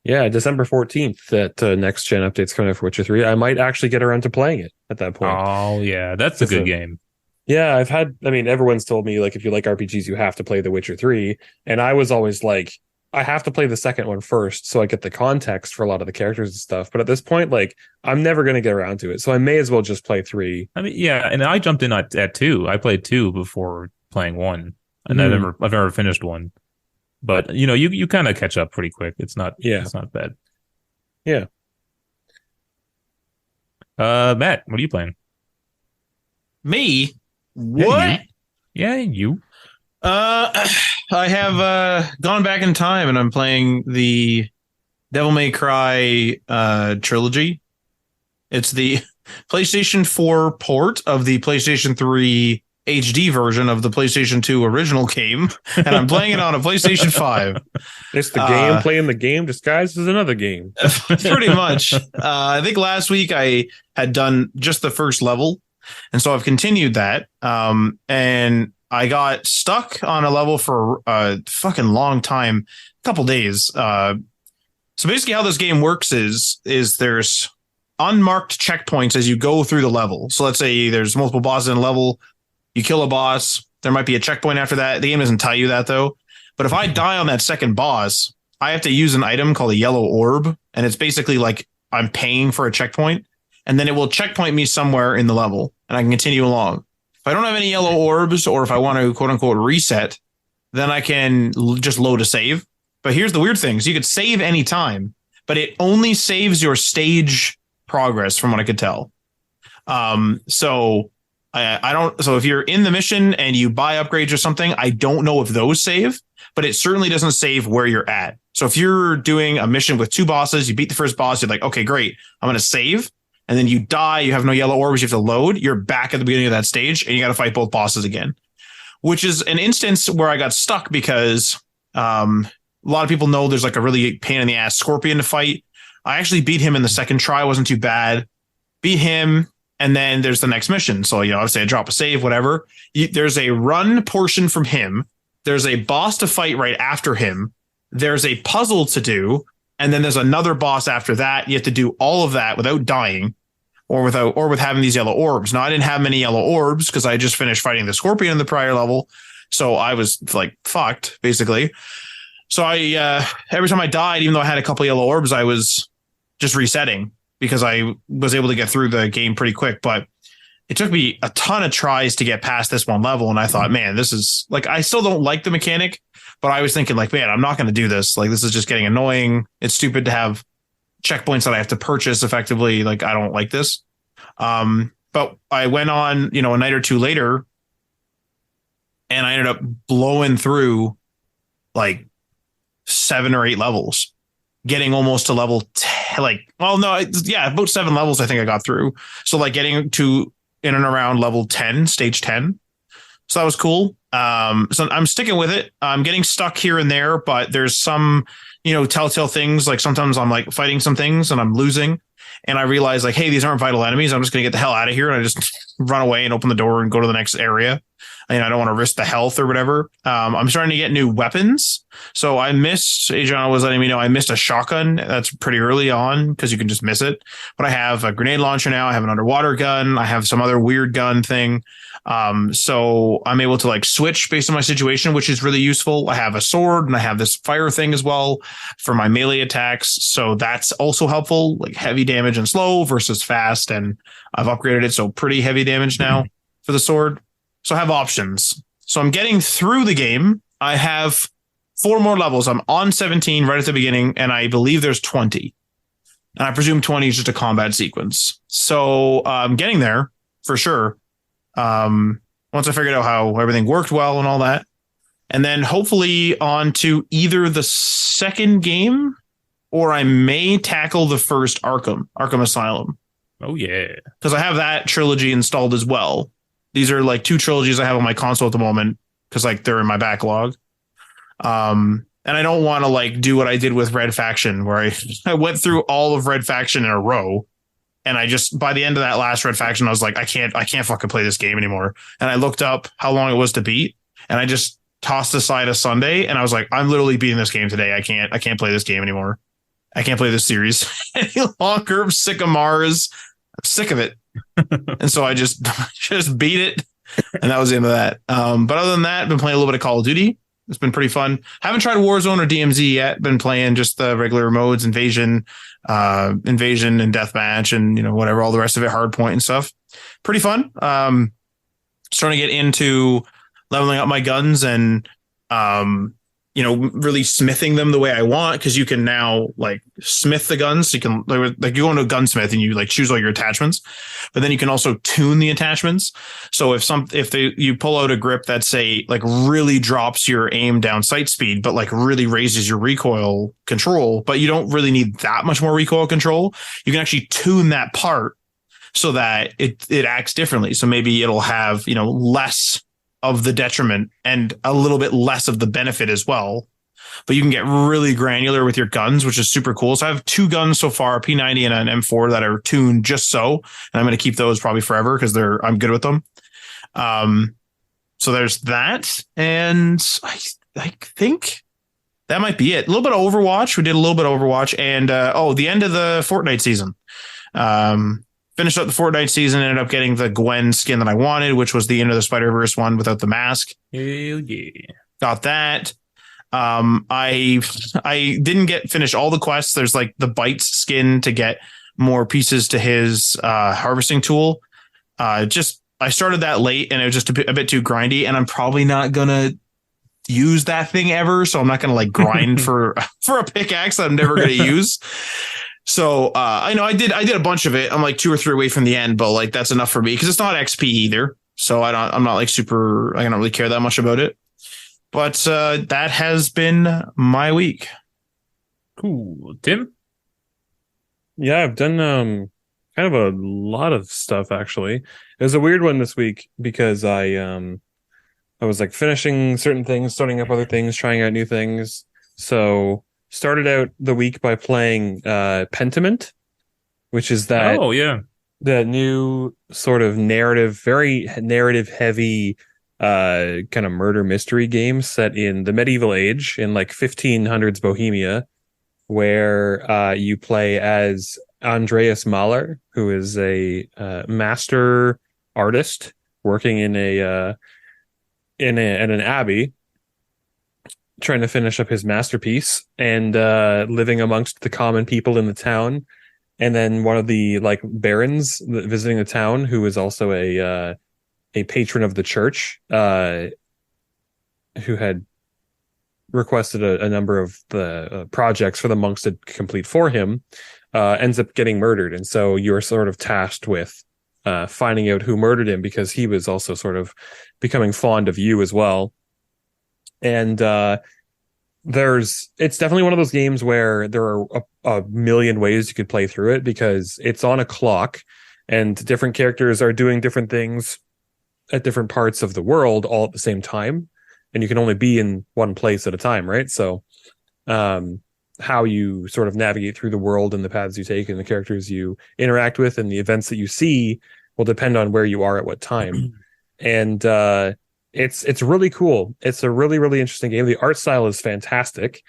Yeah, December 14th, that next gen update's coming out for Witcher 3. I might actually get around to playing it at that point. Oh, yeah, that's a good game. Yeah, everyone's told me, like, if you like RPGs, you have to play The Witcher 3. And I was always like, I have to play the second one first so I get the context for a lot of the characters and stuff. But at this point, like, I'm never going to get around to it. So I may as well just play 3. I mean, yeah, and I jumped in at 2. I played 2 before playing 1. And I've never finished 1. But you kind of catch up pretty quick. It's not bad. Yeah. Matt, what are you playing? Me? What? Yeah, you. I have gone back in time and I'm playing the Devil May Cry trilogy. It's the PlayStation 4 port of the PlayStation 3 HD version of the PlayStation 2 original game, and I'm playing it on a PlayStation 5. It's the game playing the game disguised as another game. Pretty much. I think last week I had done just the first level, and so I've continued that. And I got stuck on a level for a fucking long time, a couple days. So basically how this game works is there's unmarked checkpoints as you go through the level. So let's say there's multiple bosses in a level. You kill a boss, there might be a checkpoint after that. The game doesn't tell you that, though. But if I die on that second boss, I have to use an item called a yellow orb. And it's basically like I'm paying for a checkpoint. And then it will checkpoint me somewhere in the level. And I can continue along. If I don't have any yellow orbs, or if I want to, quote unquote, reset, then I can just load a save. But here's the weird thing. So you could save any time, but it only saves your stage progress, from what I could tell. So if you're in the mission and you buy upgrades or something, I don't know if those save, but it certainly doesn't save where you're at. So if you're doing a mission with 2 bosses, you beat the first boss, you're like, okay, great, I'm going to save. And then you die, you have no yellow orbs, you have to load, you're back at the beginning of that stage and you got to fight both bosses again, which is an instance where I got stuck because a lot of people know there's like a really pain in the ass scorpion to fight. I actually beat him in the second try. Wasn't too bad. Beat him. And then there's the next mission. So, obviously I drop a save, whatever. There's a run portion from him. There's a boss to fight right after him. There's a puzzle to do. And then there's another boss after that. You have to do all of that without dying or with having these yellow orbs. Now, I didn't have many yellow orbs because I just finished fighting the scorpion in the prior level. So I was like fucked, basically. So I every time I died, even though I had a couple yellow orbs, I was just resetting, because I was able to get through the game pretty quick. But it took me a ton of tries to get past this one level. And I thought, man, this is like, I still don't like the mechanic, but I was thinking like, man, I'm not going to do this. Like, this is just getting annoying. It's stupid to have checkpoints that I have to purchase effectively. Like, I don't like this. But I went on, a night or two later, and I ended up blowing through like 7 or 8 levels, getting almost to level 10, about 7 levels I think I got through. So like getting to in and around level 10, stage 10. So that was cool. So I'm sticking with it. I'm getting stuck here and there, but there's some, telltale things. Like sometimes I'm like fighting some things and I'm losing, and I realize like, hey, these aren't vital enemies. I'm just going to get the hell out of here. And I just run away and open the door and go to the next area. I don't want to risk the health or whatever. I'm starting to get new weapons. So I missed, Adriana was letting me know I missed a shotgun. That's pretty early on because you can just miss it. But I have a grenade launcher now. I have an underwater gun. I have some other weird gun thing. So I'm able to like switch based on my situation, which is really useful. I have a sword and I have this fire thing as well for my melee attacks. So that's also helpful, like heavy damage and slow versus fast. And I've upgraded it. So pretty heavy damage now for the sword. So I have options. So I'm getting through the game. I have 4 more levels. I'm on 17 right at the beginning, and I believe there's 20. And I presume 20 is just a combat sequence. So I'm getting there for sure. Once I figured out how everything worked well and all that. And then hopefully on to either the second game or I may tackle the first Arkham Asylum. Oh, yeah. Because I have that trilogy installed as well. These are like 2 trilogies I have on my console at the moment because like they're in my backlog. And I don't want to like do what I did with Red Faction where I went through all of Red Faction in a row. And I just, by the end of that last Red Faction, I was like, I can't fucking play this game anymore. And I looked up how long it was to beat and I just tossed aside a Sunday and I was like, I'm literally beating this game today. I can't play this game anymore. I can't play this series any longer. I'm sick of Mars. I'm sick of it. And so I just beat it. And that was the end of that. But other than that, I've been playing a little bit of Call of Duty. It's been pretty fun. Haven't tried Warzone or DMZ yet. Been playing just the regular modes, invasion and deathmatch and, whatever, all the rest of it, hardpoint and stuff. Pretty fun. Starting to get into leveling up my guns and, really smithing them the way I want, because you can now like smith the guns. So you can like you go into a gunsmith and you like choose all your attachments, but then you can also tune the attachments. So if you pull out a grip that say like really drops your aim down sight speed, but like really raises your recoil control, but you don't really need that much more recoil control, you can actually tune that part so that it acts differently. So maybe it'll have, less of the detriment and a little bit less of the benefit as well. But you can get really granular with your guns, which is super cool. So I have 2 guns so far, a P90 and an M4 that are tuned just so. And I'm going to keep those probably forever because I'm good with them. So there's that. And I think that might be it. A little bit of Overwatch. We did a little bit of Overwatch and the end of the Fortnite season. Finished up the Fortnite season, ended up getting the Gwen skin that I wanted, which was the Into the Spider-Verse one without the mask. Hell yeah. Got that. I didn't finish all the quests. There's like the Bites skin to get more pieces to his harvesting tool. I started that late and it was just a bit too grindy, and I'm probably not gonna use that thing ever. So I'm not gonna like grind for a pickaxe that I'm never gonna use. So I know I did a bunch of it. I'm like 2 or 3 away from the end, but like that's enough for me because it's not XP either. So I'm not like super. I don't really care that much about it. But that has been my week. Cool, Tim. Yeah, I've done kind of a lot of stuff actually. It was a weird one this week because I was like finishing certain things, starting up other things, trying out new things. So started out the week by playing Pentiment, which is that the new sort of narrative, very narrative heavy kind of murder mystery game set in the medieval age in like 1500s Bohemia, where you play as Andreas Mahler, who is a master artist working in an abbey, trying to finish up his masterpiece and living amongst the common people in the town. And then one of the like barons visiting the town, who is also a patron of the church, who had requested a number of the projects for the monks to complete for him, ends up getting murdered. And so you're sort of tasked with finding out who murdered him, because he was also sort of becoming fond of you as well. And it's definitely one of those games where there are a million ways you could play through it, because it's on a clock and different characters are doing different things at different parts of the world all at the same time. And you can only be in one place at a time, right? So how you sort of navigate through the world and the paths you take and the characters you interact with and the events that you see will depend on where you are at what time. And It's really cool. It's a really, really interesting game. The art style is fantastic.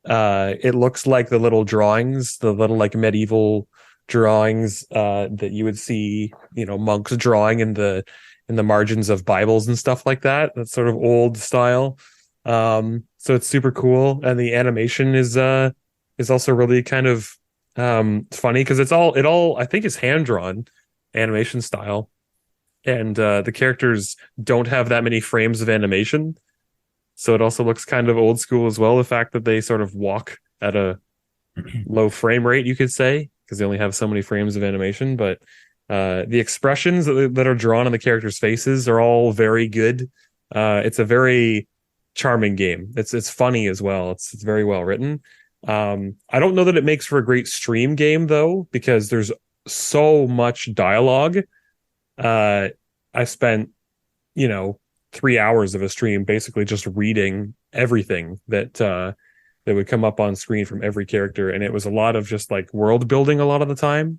It looks like the little drawings, the little like medieval drawings that you would see, monks drawing in the margins of Bibles and stuff like that. That's sort of old style. So it's super cool, and the animation is also really kind of funny because it all I think is hand drawn animation style, and the characters don't have that many frames of animation. So it also looks kind of old school as well. The fact that they sort of walk at a low frame rate, you could say, because they only have so many frames of animation. But the expressions that are drawn on the characters' faces are all very good. It's a very charming game. It's funny as well. It's very well written. I don't know that it makes for a great stream game though, because there's so much dialogue. I spent, 3 hours of a stream basically just reading everything that would come up on screen from every character, and it was a lot of just like world building a lot of the time.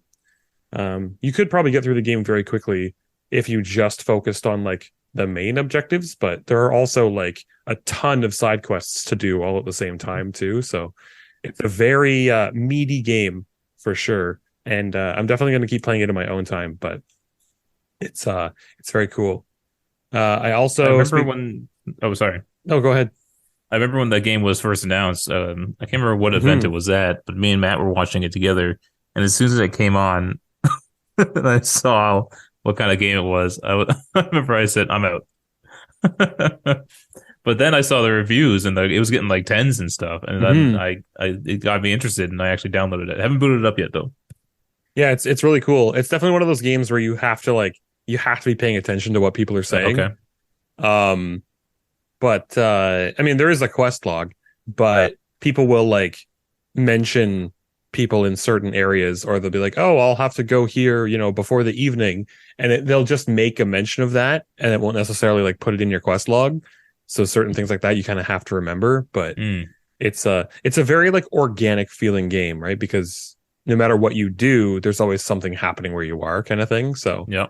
You could probably get through the game very quickly if you just focused on like the main objectives, but there are also like a ton of side quests to do all at the same time too. So it's a very meaty game for sure, and I'm definitely going to keep playing it in my own time. But it's very cool. I remember when. Oh, sorry. No, go ahead. I remember when the game was first announced. I can't remember what event it was at, but me and Matt were watching it together. And as soon as it came on, and I saw what kind of game it was, I remember I said, "I'm out." But then I saw the reviews, and it was getting like tens and stuff, and then it got me interested, and I actually downloaded it. I haven't booted it up yet though. Yeah, it's really cool. It's definitely one of those games where you have to be paying attention to what people are saying. Okay. But I mean, there is a quest log, but people will like mention people in certain areas, or they'll be like, "Oh, I'll have to go here, before the evening," and they'll just make a mention of that, and it won't necessarily like put it in your quest log. So certain things like that you kind of have to remember, but it's a very like organic feeling game, right? Because no matter what you do, there's always something happening where you are, kind of thing. So yeah.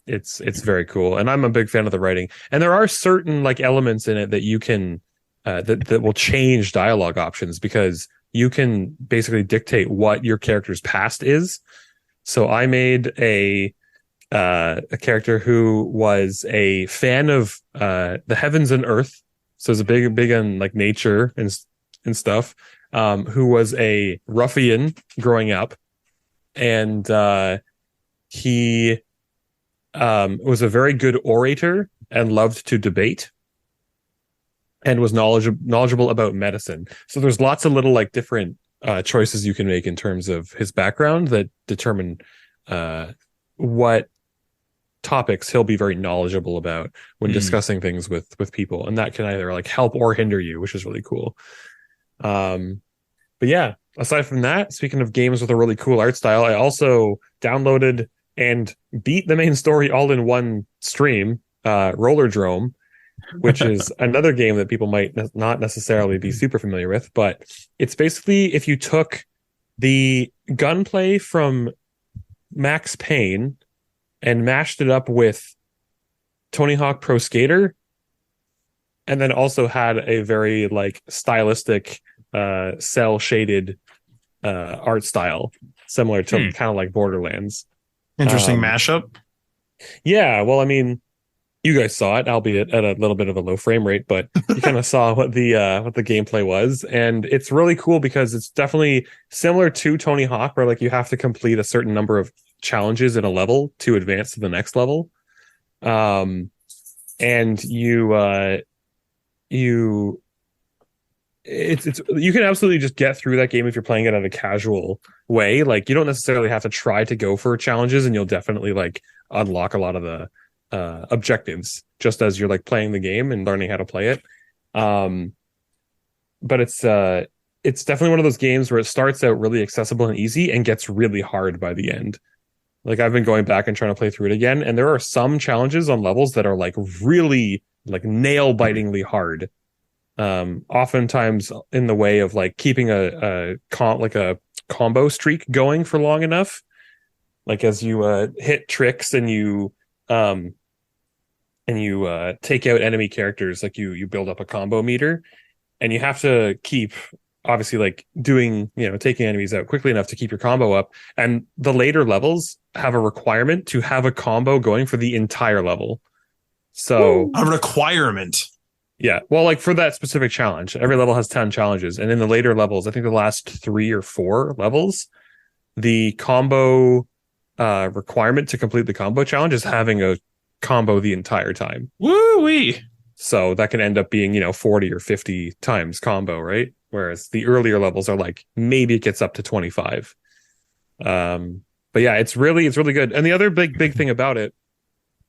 It's very cool, and I'm a big fan of the writing. And there are certain like elements in it that you can that will change dialogue options, because you can basically dictate what your character's past is. So I made a character who was a fan of the heavens and earth, so it's a big on like nature and stuff. Who was a ruffian growing up, and he was a very good orator and loved to debate, and was knowledgeable about medicine. So there's lots of little like different choices you can make in terms of his background that determine what topics he'll be very knowledgeable about when discussing things with people, and that can either like help or hinder you, which is really cool. But yeah, aside from that, speaking of games with a really cool art style, I also downloaded and beat the main story all in one stream, Rollerdrome, which is another game that people might not necessarily be super familiar with, but it's basically if you took the gunplay from Max Payne and mashed it up with Tony Hawk Pro Skater, and then also had a very like stylistic cell shaded art style similar to kind of like Borderlands. Interesting mashup. Yeah, well, I mean, you guys saw it, albeit at a little bit of a low frame rate, but you kind of saw what the gameplay was, and it's really cool because it's definitely similar to Tony Hawk, where like you have to complete a certain number of challenges in a level to advance to the next level, and you can absolutely just get through that game if you're playing it in a casual way. Like you don't necessarily have to try to go for challenges, and you'll definitely like unlock a lot of the objectives just as you're like playing the game and learning how to play it. But it's definitely one of those games where it starts out really accessible and easy and gets really hard by the end. Like I've been going back and trying to play through it again, and there are some challenges on levels that are like really like nail bitingly hard. Oftentimes in the way of like keeping a combo streak going for long enough, like as you hit tricks and you and you take out enemy characters, like you build up a combo meter, and you have to keep obviously like doing, taking enemies out quickly enough to keep your combo up. And the later levels have a requirement to have a combo going for the entire level. So a requirement. Yeah. Well, like for that specific challenge, every level has 10 challenges. And in the later levels, I think the last 3 or 4 levels, the combo requirement to complete the combo challenge is having a combo the entire time. Woo-wee. So that can end up being, 40 or 50 times combo, right? Whereas the earlier levels are like, maybe it gets up to 25. But yeah, it's really good. And the other big thing about it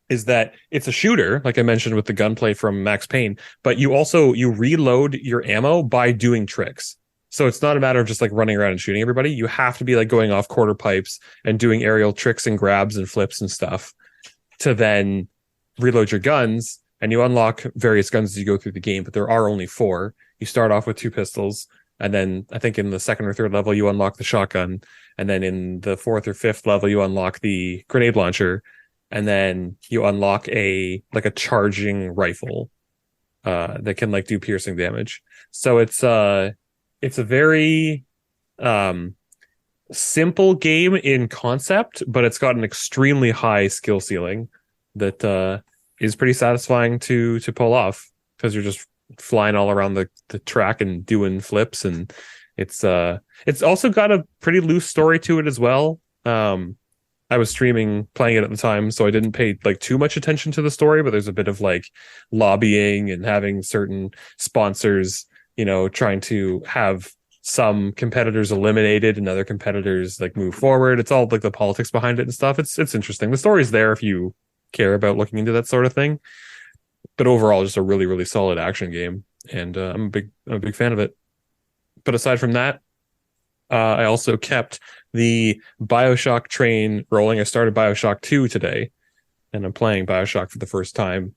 is that it's a shooter, like I mentioned with the gunplay from Max Payne, but you reload your ammo by doing tricks. So it's not a matter of just like running around and shooting everybody. You have to be like going off quarter pipes and doing aerial tricks and grabs and flips and stuff to then reload your guns. And you unlock various guns as you go through the game, but there are only 4. You start off with 2 pistols, and then I think in the 2nd or 3rd level you unlock the shotgun, and then in the 4th or 5th level you unlock the grenade launcher, and then you unlock a charging rifle that can like do piercing damage. So it's a very simple game in concept, but it's got an extremely high skill ceiling that is pretty satisfying to pull off, because you're just flying all around the track and doing flips, and it's also got a pretty loose story to it as well. I was streaming playing it at the time, so I didn't pay like too much attention to the story, but there's a bit of like lobbying and having certain sponsors, trying to have some competitors eliminated and other competitors like move forward. It's all like the politics behind it and stuff. It's interesting. The story's there if you care about looking into that sort of thing. But overall, just a really, really solid action game, and I'm a big fan of it. But aside from that, I also kept the BioShock train rolling. I started BioShock 2 today, and I'm playing BioShock for the first time.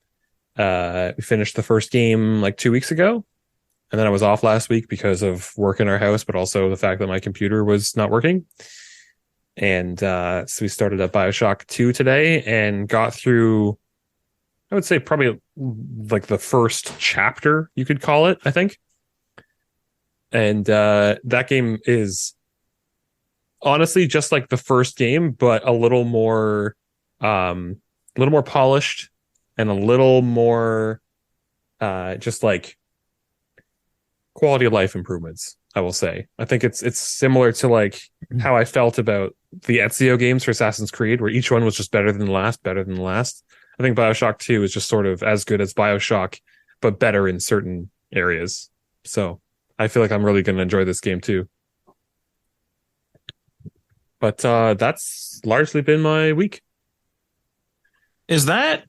We finished the first game like 2 weeks ago, and then I was off last week because of work in our house, but also the fact that my computer was not working. And so we started up BioShock 2 today and got through, I would say probably like the first chapter, you could call it, I think. And that game is honestly just like the first game, but a little more polished and a little more just like quality of life improvements, I will say. I think it's similar to like how I felt about the Ezio games for Assassin's Creed, where each one was just better than the last. I think BioShock 2 is just sort of as good as BioShock, but better in certain areas. So I feel like I'm really going to enjoy this game too. But that's largely been my week. Is that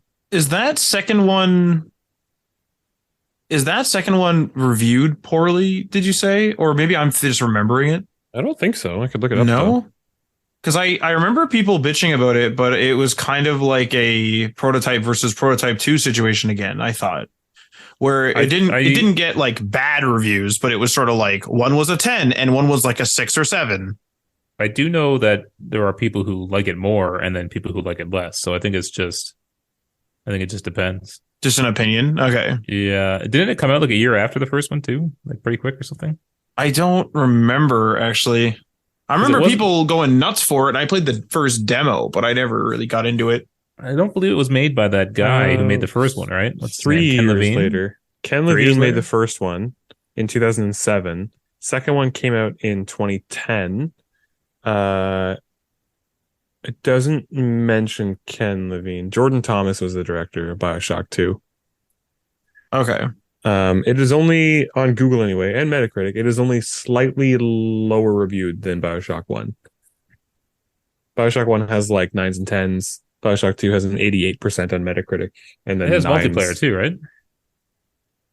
second one reviewed poorly, did you say? Or maybe I'm just remembering it? I don't think so. I could look it up. No? Because I remember people bitching about it, but it was kind of like a prototype versus prototype 2 situation again, I thought. Where it didn't get like bad reviews, but it was sort of like one was a 10 and one was like a 6 or 7. I do know that there are people who like it more and then people who like it less. So I think it just depends. Just an opinion? Okay. Yeah. Didn't it come out like a year after the first one too? Like pretty quick or something? I don't remember, actually. I remember people going nuts for it, and I played the first demo, but I never really got into it. I don't believe it was made by that guy who made the first one, right? What's 3 years later. Ken Levine made the first one in 2007. Second one came out in 2010. It doesn't mention Ken Levine. Jordan Thomas was the director of BioShock 2. Okay. It is only on Google anyway, and Metacritic. It is only slightly lower reviewed than BioShock 1. BioShock 1 has like 9s and 10s. BioShock 2 has an 88% on Metacritic. And then it has multiplayer too, right?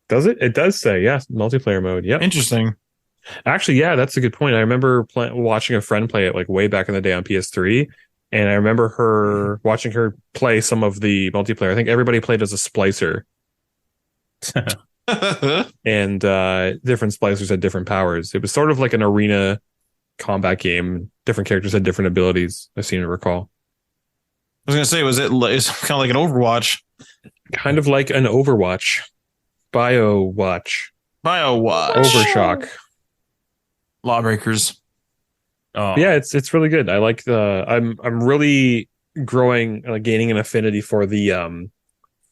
Does it? It does say, yes, multiplayer mode. Yep. Interesting. Actually, yeah, that's a good point. I remember watching a friend play it like way back in the day on PS3. And I remember watching her play some of the multiplayer. I think everybody played as a splicer. And different splicers had different powers. It was sort of like an arena combat game. Different characters had different abilities, I seem to recall. I was going to say, it's kind of like an Overwatch. Kind of like an Overwatch, BioWatch, Overshock. Lawbreakers. Oh, Yeah, it's really good. I like I'm really growing, gaining an affinity for the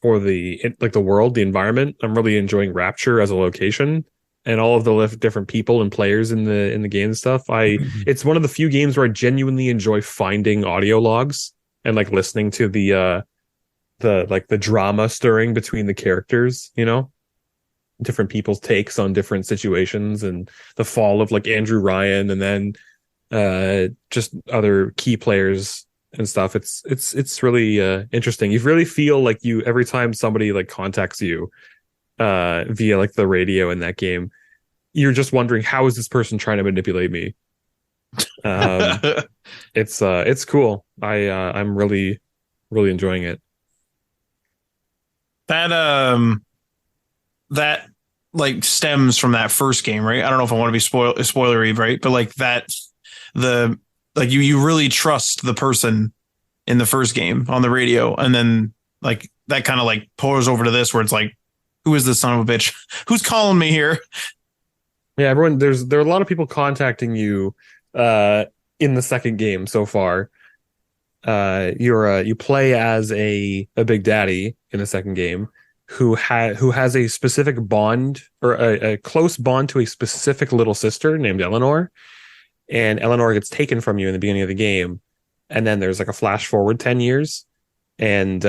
world, the environment. I'm really enjoying Rapture as a location and all of the different people and players in the game and stuff. It's one of the few games where I genuinely enjoy finding audio logs and like listening to the drama stirring between the characters, different people's takes on different situations and the fall of like Andrew Ryan and then just other key players and stuff. It's really interesting. You really feel like you every time somebody like contacts you via like the radio in that game, you're just wondering, how is this person trying to manipulate me? It's cool. I'm really enjoying it. That like stems from that first game, right? I don't know if I want to be spoilery, right? But like you really trust the person in the first game on the radio, and then like that kind of like pours over to this where it's like, who is this son of a bitch? Who's calling me here? Yeah, everyone. There are a lot of people contacting you in the second game so far. You play as a Big Daddy in the second game who has a specific bond or a close bond to a specific little sister named Eleanor, and Eleanor gets taken from you in the beginning of the game, and then there's like a flash forward 10 years, and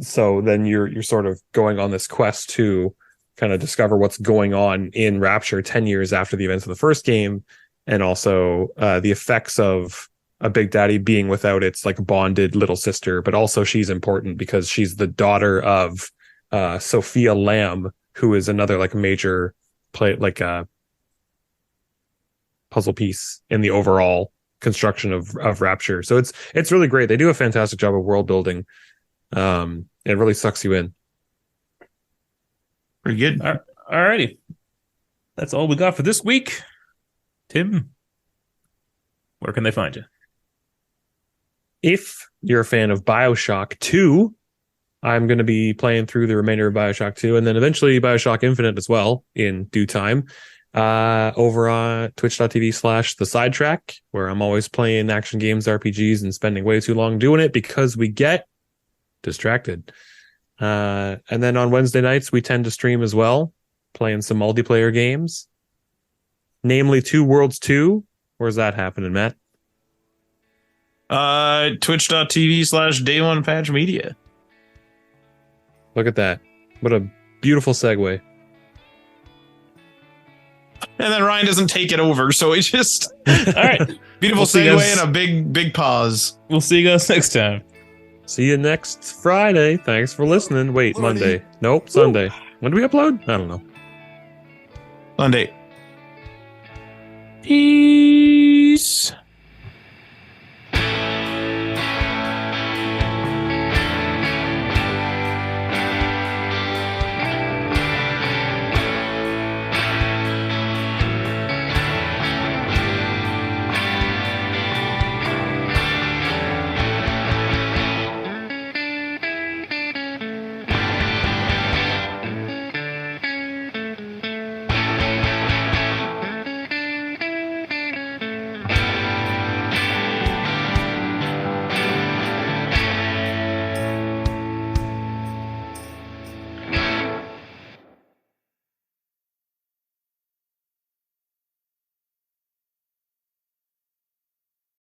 so then you're sort of going on this quest to kind of discover what's going on in Rapture 10 years after the events of the first game, and also the effects of a Big Daddy being without its like bonded little sister, but also she's important because she's the daughter of Sophia Lamb, who is another like major puzzle piece in the overall construction of Rapture. So it's really great. They do a fantastic job of world building. It really sucks you in. Pretty good. All righty. That's all we got for this week. Tim, where can they find you? If you're a fan of BioShock 2, I'm going to be playing through the remainder of BioShock 2 and then eventually BioShock Infinite as well in due time. Over on twitch.tv/the sidetrack, where I'm always playing action games, RPGs, and spending way too long doing it because we get distracted. And then on Wednesday nights, we tend to stream as well, playing some multiplayer games, namely Two Worlds 2. Where's that happening, Matt? Twitch.tv/day1patch media. Look at that. What a beautiful segue. And then Ryan doesn't take it over, so he just all right. Beautiful segue and a big pause. We'll see you guys next time. See you next Friday. Thanks for listening. Wait, Monday. Nope, Sunday. Ooh. When do we upload? I don't know. Monday. Peace.